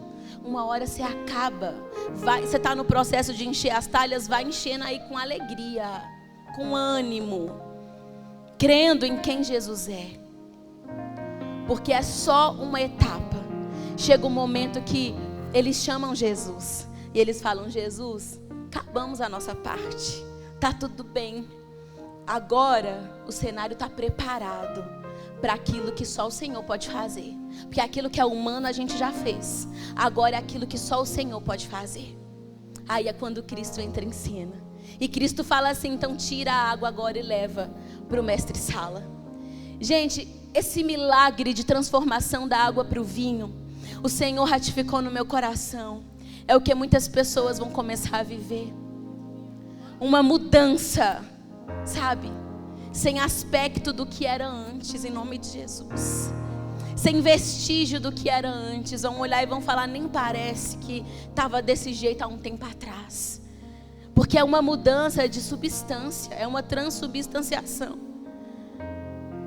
Uma hora você acaba, você está no processo de encher as talhas, vai enchendo aí com alegria, com ânimo, crendo em quem Jesus é. Porque é só uma etapa. Chega um momento que eles chamam Jesus e eles falam: Jesus, acabamos a nossa parte, está tudo bem. Agora o cenário está preparado para aquilo que só o Senhor pode fazer. Porque aquilo que é humano a gente já fez. Agora é aquilo que só o Senhor pode fazer. Aí é quando Cristo entra em cena. E Cristo fala assim: então tira a água agora e leva para o mestre-sala. Gente, esse milagre de transformação da água para o vinho, o Senhor ratificou no meu coração. É o que muitas pessoas vão começar a viver. Uma mudança, sabe? Sem aspecto do que era antes, em nome de Jesus. Sem vestígio do que era antes. Vão olhar e vão falar: nem parece que estava desse jeito há um tempo atrás. Porque é uma mudança de substância, é uma transubstanciação.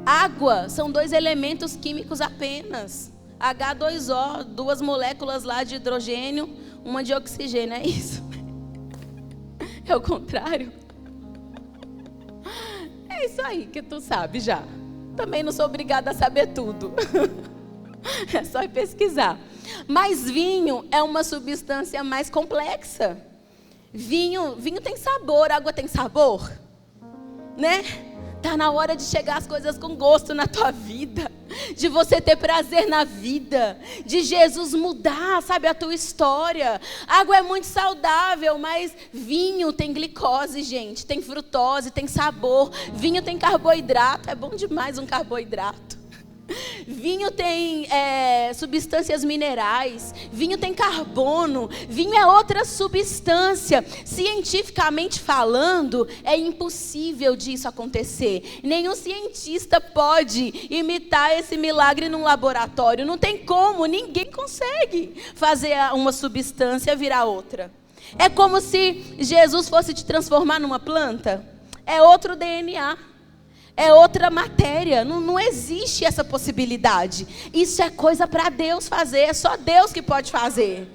Água são 2 elementos químicos apenas. H2O, 2 moléculas lá de hidrogênio, uma de oxigênio, é isso? É o contrário? É isso aí que tu sabe já. Também não sou obrigada a saber tudo. É só ir pesquisar. Mas vinho é uma substância mais complexa. Vinho tem sabor, água tem sabor, né? Tá na hora de chegar as coisas com gosto na tua vida, de você ter prazer na vida, de Jesus mudar, sabe, a tua história. Água é muito saudável, mas vinho tem glicose, gente, tem frutose, tem sabor. Vinho tem carboidrato, é bom demais um carboidrato. Vinho tem substâncias minerais, vinho tem carbono, vinho é outra substância. Cientificamente falando, é impossível disso acontecer. Nenhum cientista pode imitar esse milagre num laboratório. Não tem como, ninguém consegue fazer uma substância virar outra. É como se Jesus fosse te transformar numa planta. É outro DNA. É outra matéria, não existe essa possibilidade. Isso é coisa para Deus fazer, é só Deus que pode fazer.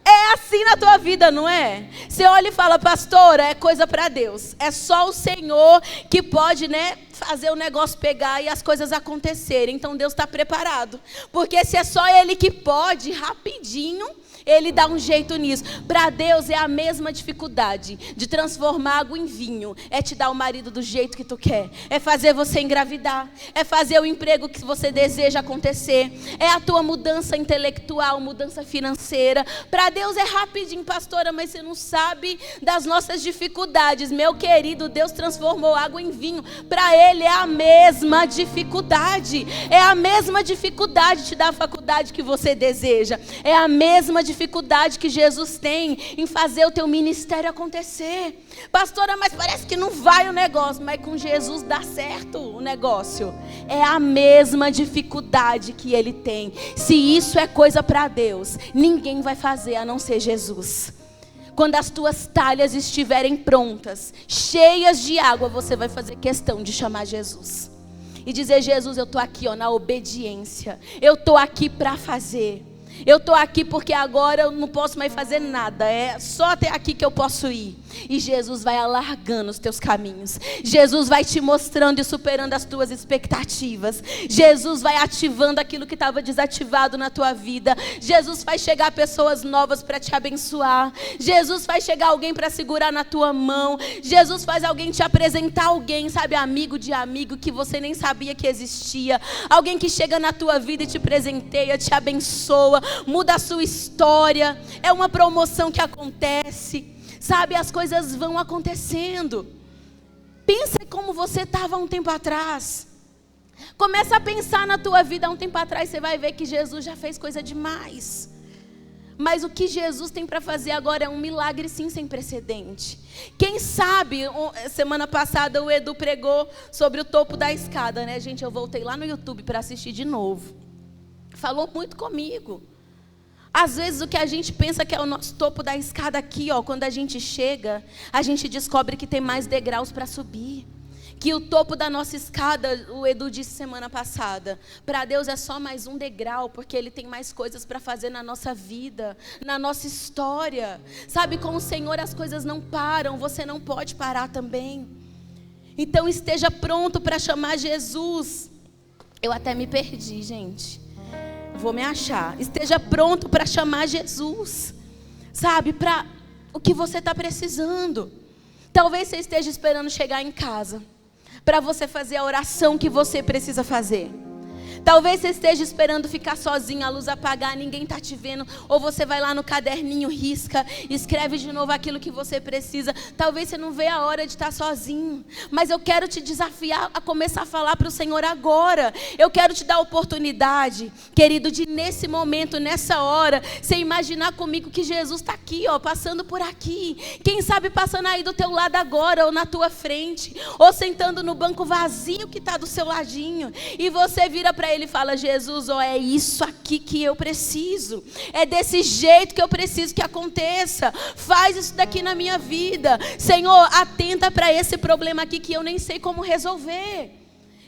É assim na tua vida, não é? Você olha e fala, pastora, é coisa para Deus. É só o Senhor que pode, fazer o negócio pegar e as coisas acontecerem. Então Deus está preparado. Porque se é só Ele que pode, rapidinho, Ele dá um jeito nisso. Para Deus é a mesma dificuldade de transformar água em vinho. É te dar o marido do jeito que tu quer. É fazer você engravidar. É fazer o emprego que você deseja acontecer. É a tua mudança intelectual, mudança financeira. Para Deus é rapidinho, pastora, mas você não sabe das nossas dificuldades. Meu querido, Deus transformou água em vinho. Para Ele é a mesma dificuldade. É a mesma dificuldade de te dar a faculdade que você deseja. É a mesma dificuldade que Jesus tem em fazer o teu ministério acontecer. Pastora, mas parece que não vai o negócio, mas com Jesus dá certo o negócio. É a mesma dificuldade que Ele tem. Se isso é coisa para Deus, ninguém vai fazer a não ser Jesus. Quando as tuas talhas estiverem prontas, cheias de água, você vai fazer questão de chamar Jesus e dizer, Jesus, eu estou aqui na obediência. Eu estou aqui para fazer. Eu estou aqui porque agora eu não posso mais fazer nada. É só até aqui que eu posso ir. E Jesus vai alargando os teus caminhos. Jesus vai te mostrando e superando as tuas expectativas. Jesus vai ativando aquilo que estava desativado na tua vida. Jesus vai chegar pessoas novas para te abençoar. Jesus vai chegar alguém para segurar na tua mão. Jesus faz alguém te apresentar alguém, sabe, amigo de amigo que você nem sabia que existia. Alguém que chega na tua vida e te presenteia, te abençoa, muda a sua história. É uma promoção que acontece. Sabe, as coisas vão acontecendo. Pensa como você estava há um tempo atrás. Começa a pensar na tua vida há um tempo atrás. Você vai ver que Jesus já fez coisa demais. Mas o que Jesus tem para fazer agora é um milagre sim sem precedente. Quem sabe, semana passada o Edu pregou sobre o topo da escada, né? Gente, eu voltei lá no YouTube para assistir de novo. Falou muito comigo. Às vezes o que a gente pensa que é o nosso topo da escada aqui, quando a gente chega, a gente descobre que tem mais degraus para subir. Que o topo da nossa escada, o Edu disse semana passada, para Deus é só mais um degrau, porque Ele tem mais coisas para fazer na nossa vida, na nossa história. Sabe, com o Senhor as coisas não param, você não pode parar também. Então esteja pronto para chamar Jesus. Eu até me perdi, gente. Vou me achar. Esteja pronto para chamar Jesus. Sabe, para o que você está precisando. Talvez você esteja esperando chegar em casa para você fazer a oração que você precisa fazer. Talvez você esteja esperando ficar sozinho, a luz apagar, ninguém está te vendo. Ou você vai lá no caderninho, risca, escreve de novo aquilo que você precisa. Talvez você não vê a hora de estar sozinho. Mas eu quero te desafiar a começar a falar para o Senhor agora. Eu quero te dar a oportunidade, querido, de nesse momento, nessa hora, você imaginar comigo que Jesus está aqui, passando por aqui. Quem sabe passando aí do teu lado agora, ou na tua frente, ou sentando no banco vazio que está do seu ladinho. E você vira para Ele fala, Jesus, é isso aqui que eu preciso. É desse jeito que eu preciso que aconteça. Faz isso daqui na minha vida. Senhor, atenta para esse problema aqui que eu nem sei como resolver.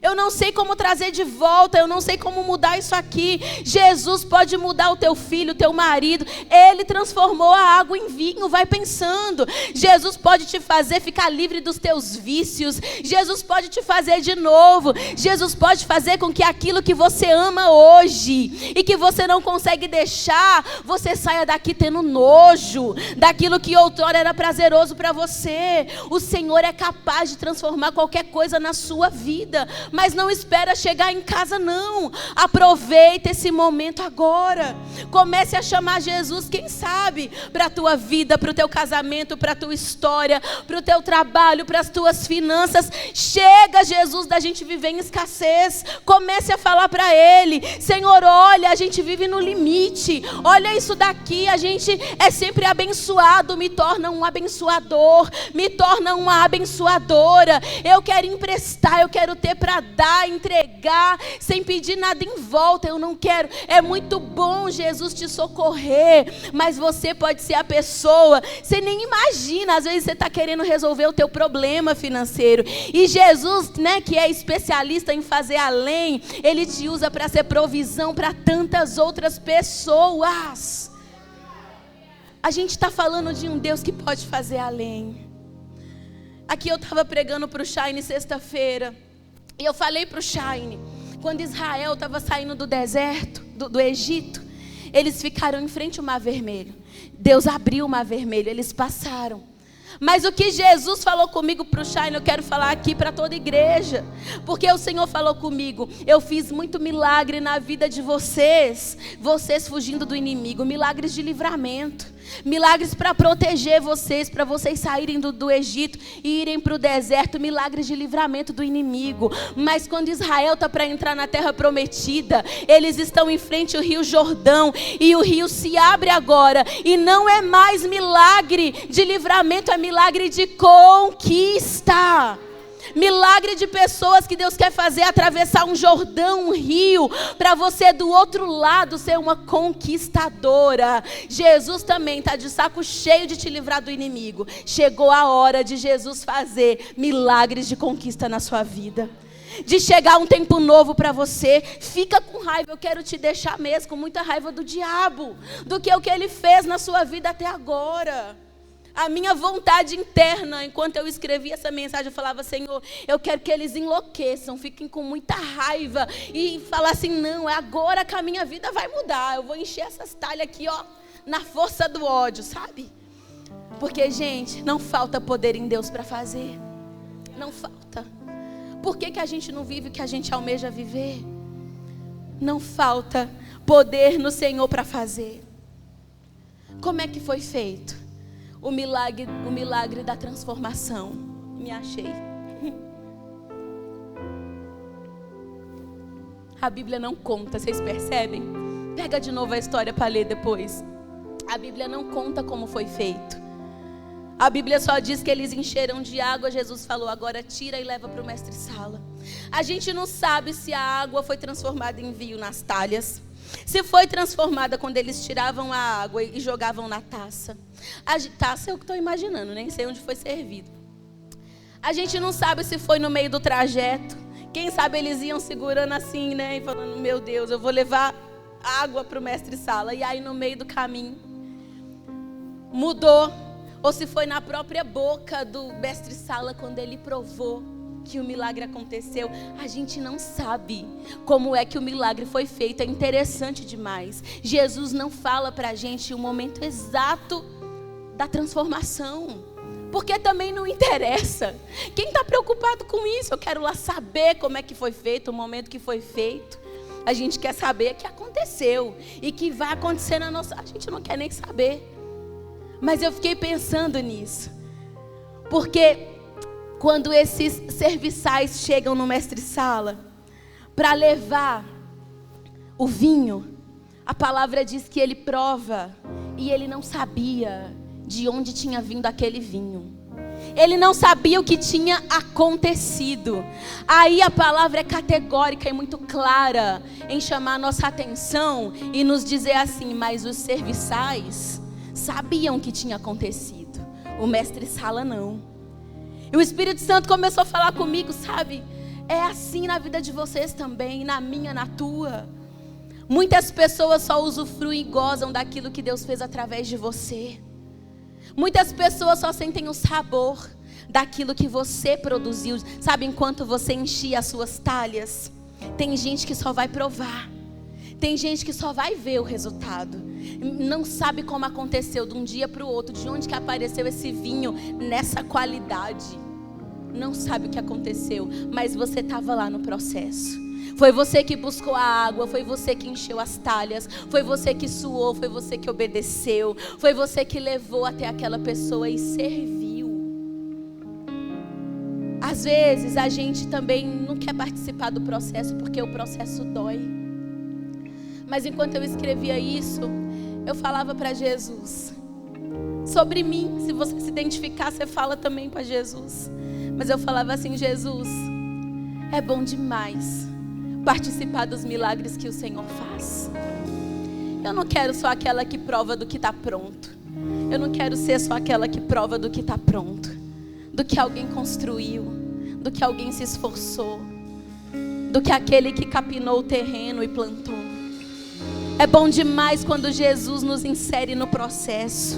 Eu não sei como trazer de volta, eu não sei como mudar isso aqui. Jesus pode mudar o teu filho, o teu marido. Ele transformou a água em vinho, vai pensando. Jesus pode te fazer ficar livre dos teus vícios. Jesus pode te fazer de novo. Jesus pode fazer com que aquilo que você ama hoje e que você não consegue deixar, você saia daqui tendo nojo daquilo que outrora era prazeroso para você. O Senhor é capaz de transformar qualquer coisa na sua vida. Mas não espera chegar em casa, não. Aproveita esse momento agora. Comece a chamar Jesus, quem sabe, para a tua vida, para o teu casamento, para a tua história, para o teu trabalho, para as tuas finanças. Chega, Jesus, da gente viver em escassez. Comece a falar para Ele. Senhor, olha, a gente vive no limite. Olha isso daqui, a gente é sempre abençoado. Me torna um abençoador. Me torna uma abençoadora. Eu quero emprestar, eu quero ter para dar, entregar, sem pedir nada em volta. Eu não quero. É muito bom Jesus te socorrer, mas você pode ser a pessoa, você nem imagina, às vezes você está querendo resolver o teu problema financeiro, e Jesus, que é especialista em fazer além, Ele te usa para ser provisão para tantas outras pessoas. A gente está falando de um Deus que pode fazer além. Aqui eu estava pregando para o Shine sexta-feira. E eu falei para o Shine, quando Israel estava saindo do deserto, do Egito, eles ficaram em frente ao Mar Vermelho. Deus abriu o Mar Vermelho, eles passaram. Mas o que Jesus falou comigo para o Shine, eu quero falar aqui para toda a igreja. Porque o Senhor falou comigo, eu fiz muito milagre na vida de vocês. Vocês fugindo do inimigo, milagres de livramento. Milagres para proteger vocês, para vocês saírem do Egito e irem para o deserto, milagres de livramento do inimigo. Mas quando Israel está para entrar na terra prometida, eles estão em frente ao rio Jordão, e o rio se abre agora, e não é mais milagre de livramento, é milagre de conquista. Milagre de pessoas que Deus quer fazer atravessar um Jordão, um rio, para você do outro lado ser uma conquistadora. Jesus também está de saco cheio de te livrar do inimigo. Chegou a hora de Jesus fazer milagres de conquista na sua vida. De chegar um tempo novo para você. Fica com raiva, eu quero te deixar mesmo com muita raiva do diabo, do que o que ele fez na sua vida até agora. A minha vontade interna, enquanto eu escrevia essa mensagem, eu falava: Senhor, eu quero que eles enlouqueçam, fiquem com muita raiva e falar assim: não, é agora que a minha vida vai mudar. Eu vou encher essas talhas aqui, ó, na força do ódio, sabe? Porque, gente, não falta poder em Deus para fazer. Não falta. Por que a gente não vive o que a gente almeja viver? Não falta poder no Senhor para fazer. Como é que foi feito? O milagre da transformação. Me achei. A Bíblia não conta, vocês percebem? Pega de novo a história para ler depois. A Bíblia não conta como foi feito. A Bíblia só diz que eles encheram de água. Jesus falou: agora tira e leva para o mestre-sala. A gente não sabe se a água foi transformada em vinho nas talhas. Se foi transformada quando eles tiravam a água e jogavam na taça. A taça é o que estou imaginando, nem sei onde foi servido. A gente não sabe se foi no meio do trajeto. Quem sabe eles iam segurando assim, né? E falando: meu Deus, eu vou levar água para o mestre-sala. E aí no meio do caminho mudou. Ou se foi na própria boca do mestre-sala quando ele provou que o milagre aconteceu. A gente não sabe como é que o milagre foi feito. É interessante demais. Jesus não fala pra gente o momento exato da transformação, porque também não interessa. Quem está preocupado com isso? Eu quero lá saber como é que foi feito, o momento que foi feito. A gente quer saber que aconteceu e que vai acontecer na nossa... A gente não quer nem saber. Mas eu fiquei pensando nisso, porque quando esses serviçais chegam no mestre-sala para levar o vinho, a palavra diz que ele prova e ele não sabia de onde tinha vindo aquele vinho. Ele não sabia o que tinha acontecido. Aí a palavra é categórica e muito clara em chamar a nossa atenção e nos dizer assim: mas os serviçais sabiam o que tinha acontecido. O mestre-sala não. E o Espírito Santo começou a falar comigo, sabe? É assim na vida de vocês também, na minha, na tua. Muitas pessoas só usufruem e gozam daquilo que Deus fez através de você. Muitas pessoas só sentem o sabor daquilo que você produziu. Sabe, enquanto você enchia as suas talhas, tem gente que só vai provar. Tem gente que só vai ver o resultado. Não sabe como aconteceu de um dia para o outro, de onde que apareceu esse vinho nessa qualidade. Não sabe o que aconteceu, mas você estava lá no processo. Foi você que buscou a água, foi você que encheu as talhas, foi você que suou, foi você que obedeceu, foi você que levou até aquela pessoa e serviu. Às vezes a gente também não quer participar do processo porque o processo dói. Mas enquanto eu escrevia isso, eu falava para Jesus sobre mim. Se você se identificar, você fala também para Jesus. Mas eu falava assim: Jesus, é bom demais participar dos milagres que o Senhor faz. Eu não quero só aquela que prova do que está pronto. Eu não quero ser só aquela que prova do que está pronto, do que alguém construiu, do que alguém se esforçou, do que aquele que capinou o terreno e plantou. É bom demais quando Jesus nos insere no processo.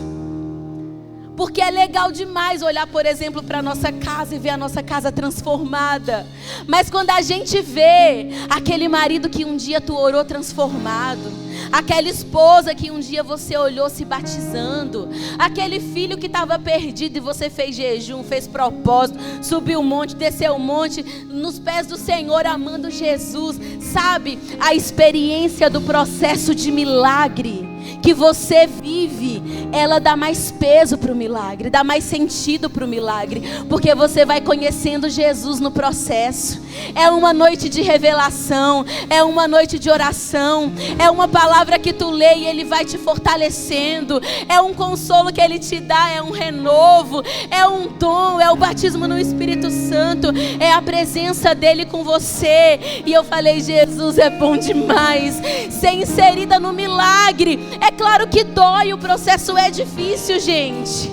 Porque é legal demais olhar, por exemplo, para a nossa casa e ver a nossa casa transformada. Mas quando a gente vê aquele marido que um dia tu orou transformado, aquela esposa que um dia você olhou se batizando, aquele filho que estava perdido e você fez jejum, fez propósito, subiu um monte, desceu um monte, nos pés do Senhor amando Jesus, sabe? A experiência do processo de milagre que você vive, ela dá mais peso para o milagre, dá mais sentido para o milagre, porque você vai conhecendo Jesus no processo. É uma noite de revelação, é uma noite de oração, é uma palavra que tu lê e Ele vai te fortalecendo, é um consolo que Ele te dá, é um renovo, é um dom, é o batismo no Espírito Santo, é a presença dEle com você. E eu falei, Jesus, é bom demais ser inserida no milagre. É claro que dói, o processo é difícil, gente.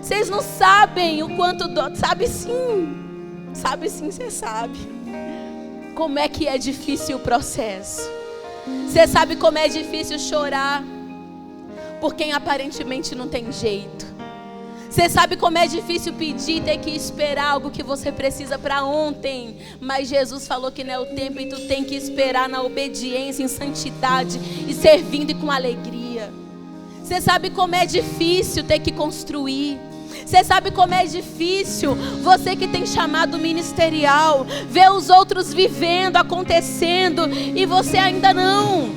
Vocês não sabem o quanto dói. Sabe sim, você sabe como é que é difícil o processo. Você sabe como é difícil chorar por quem aparentemente não tem jeito. Você sabe como é difícil pedir e ter que esperar algo que você precisa para ontem. Mas Jesus falou que não é o tempo e tu tem que esperar na obediência, em santidade e servindo e com alegria. Você sabe como é difícil ter que construir. Você sabe como é difícil, você que tem chamado ministerial, ver os outros vivendo, acontecendo e você ainda não.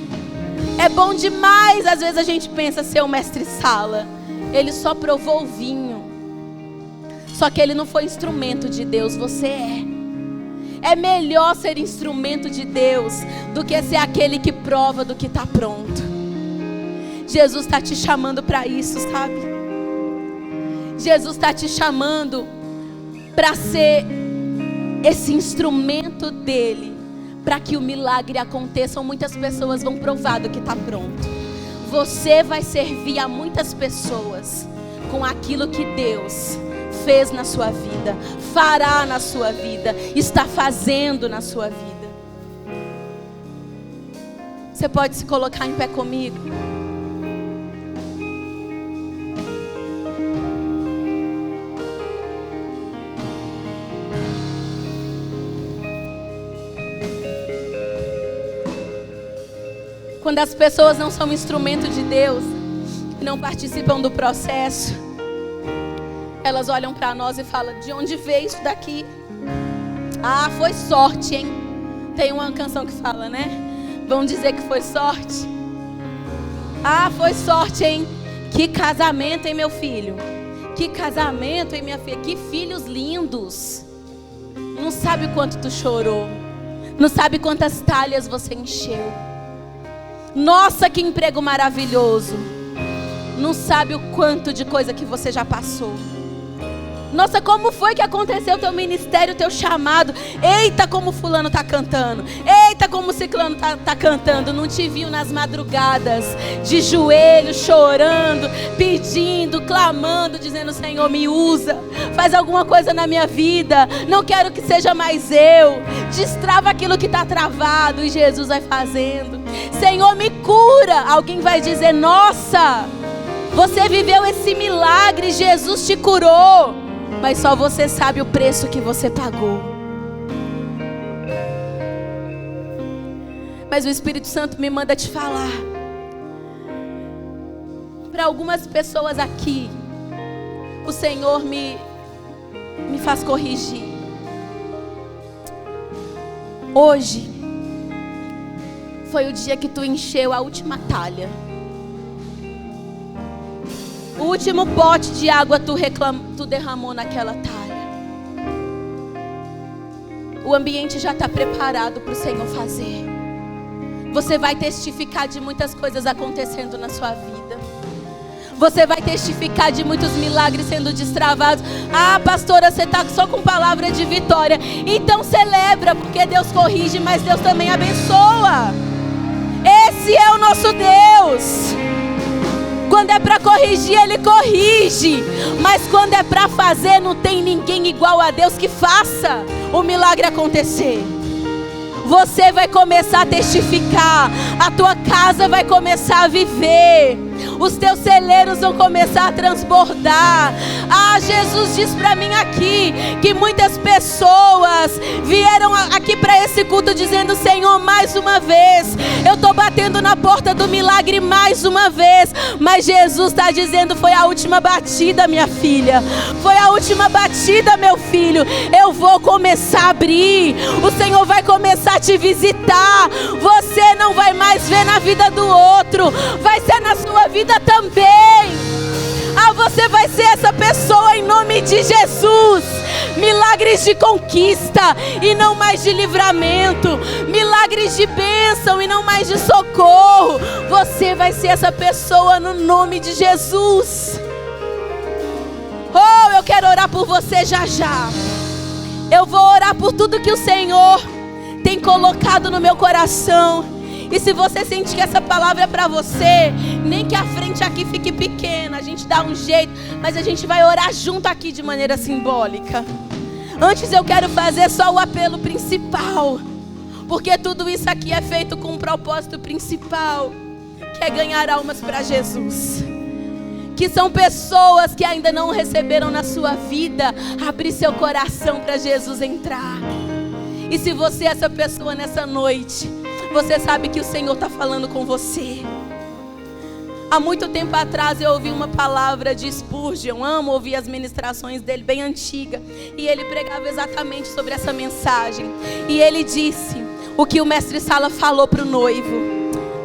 É bom demais, às vezes a gente pensa ser o mestre-sala. Ele só provou o vinho. Só que ele não foi instrumento de Deus, você é. É melhor ser instrumento de Deus do que ser aquele que prova do que está pronto. Jesus está te chamando para isso, sabe? Jesus está te chamando para ser esse instrumento dele, para que o milagre aconteça. Muitas pessoas vão provar do que está pronto. Você vai servir a muitas pessoas com aquilo que Deus fez na sua vida, fará na sua vida, está fazendo na sua vida. Você pode se colocar em pé comigo? Quando as pessoas não são instrumento de Deus, não participam do processo, elas olham para nós e falam, de onde veio isso daqui? Ah, foi sorte, hein? Tem uma canção que fala, né? Vão dizer que foi sorte? Ah, foi sorte, hein? Que casamento, hein, meu filho? Que casamento, hein, minha filha? Que filhos lindos. Não sabe o quanto tu chorou. Não sabe quantas talhas você encheu. Nossa, que emprego maravilhoso. Não sabe o quanto de coisa que você já passou. Nossa, como foi que aconteceu o teu ministério, o teu chamado? Eita, como fulano tá cantando. Eita, como ciclano tá cantando. Não te viu nas madrugadas, de joelhos, chorando, pedindo, clamando, dizendo, Senhor, me usa. Faz alguma coisa na minha vida. Não quero que seja mais eu. Destrava aquilo que tá travado. E Jesus vai fazendo. Senhor, me cura. Alguém vai dizer, nossa, você viveu esse milagre, Jesus te curou. Mas só você sabe o preço que você pagou. Mas o Espírito Santo me manda te falar. Para algumas pessoas aqui, o Senhor me faz corrigir. Hoje foi o dia que tu encheu a última talha. O último pote de água tu derramou naquela talha. O ambiente já está preparado para o Senhor fazer. Você vai testificar de muitas coisas acontecendo na sua vida. Você vai testificar de muitos milagres sendo destravados. Ah, pastora, você está só com palavra de vitória. Então celebra, porque Deus corrige, mas Deus também abençoa. Esse é o nosso Deus. Quando é para corrigir, Ele corrige. Mas quando é para fazer, não tem ninguém igual a Deus que faça o milagre acontecer. você vai começar a testificar, a tua casa vai começar a viver, os teus celeiros vão começar a transbordar. Jesus diz para mim aqui que muitas pessoas vieram aqui para esse culto dizendo: Senhor, mais uma vez eu estou batendo na porta do milagre mais uma vez. Mas Jesus está dizendo: foi a última batida, minha filha, foi a última batida, meu filho. Eu vou começar a abrir, o Senhor vai começar a te visitar. Você não vai mais ver na vida do outro, vai ser na sua vida também. Você vai ser essa pessoa em nome de Jesus. Milagres de conquista e não mais de livramento, milagres de bênção e não mais de socorro. Você vai ser essa pessoa no nome de Jesus. Eu quero orar por você já já. Eu vou orar por tudo que o Senhor tem colocado no meu coração. E se você sente que essa palavra é para você, nem que a frente aqui fique pequena, a gente dá um jeito, mas a gente vai orar junto aqui de maneira simbólica. Antes eu quero fazer só o apelo principal, porque tudo isso aqui é feito com um propósito principal, que é ganhar almas para Jesus. Que são pessoas que ainda não receberam na sua vida, abrir seu coração para Jesus entrar. E se você é essa pessoa nessa noite, você sabe que o Senhor está falando com você. Há muito tempo atrás eu ouvi uma palavra de Spurgeon. Amo ouvir as ministrações dele, bem antiga. E ele pregava exatamente sobre essa mensagem. E ele disse o que o mestre Sala falou para o noivo: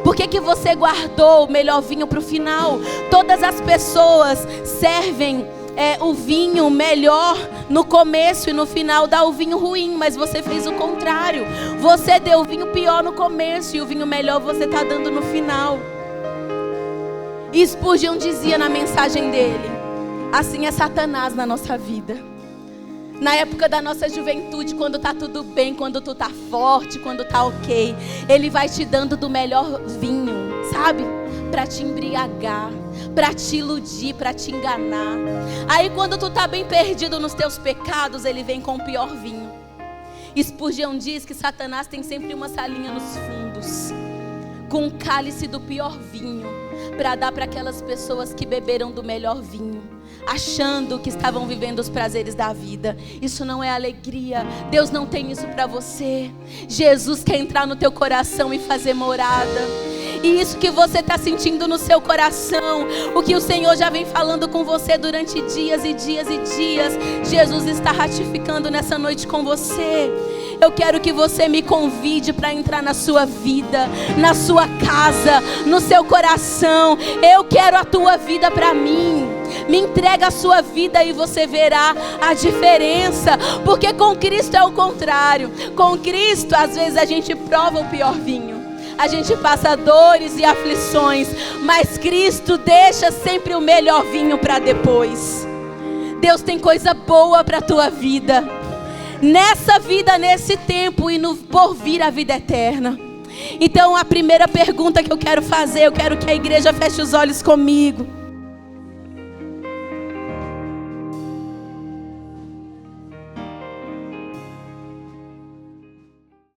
por que você guardou o melhor vinho para o final? Todas as pessoas servem o vinho melhor no começo e no final dá o vinho ruim, mas você fez o contrário. Você deu o vinho pior no começo e o vinho melhor você está dando no final. E Spurgeon dizia na mensagem dele: assim é Satanás na nossa vida. Na época da nossa juventude, quando está tudo bem, quando tu está forte, quando está ok, ele vai te dando do melhor vinho, sabe? Para te embriagar, para te iludir, para te enganar. Aí quando tu tá bem perdido nos teus pecados, ele vem com o pior vinho. Spurgeon diz que Satanás tem sempre uma salinha nos fundos, com um cálice do pior vinho, para dar para aquelas pessoas que beberam do melhor vinho, achando que estavam vivendo os prazeres da vida. Isso não é alegria. Deus não tem isso para você. Jesus quer entrar no teu coração e fazer morada. E isso que você está sentindo no seu coração, o que o Senhor já vem falando com você durante dias e dias e dias, Jesus está ratificando nessa noite com você. Eu quero que você me convide para entrar na sua vida, na sua casa, no seu coração. Eu quero a tua vida para mim. Me entrega a sua vida e você verá a diferença. Porque com Cristo é o contrário. Com Cristo, às vezes a gente prova o pior vinho, a gente passa dores e aflições, mas Cristo deixa sempre o melhor vinho para depois. Deus tem coisa boa para a tua vida, nessa vida, nesse tempo e no porvir, a vida eterna. Então a primeira pergunta que eu quero fazer, eu quero que a igreja feche os olhos comigo.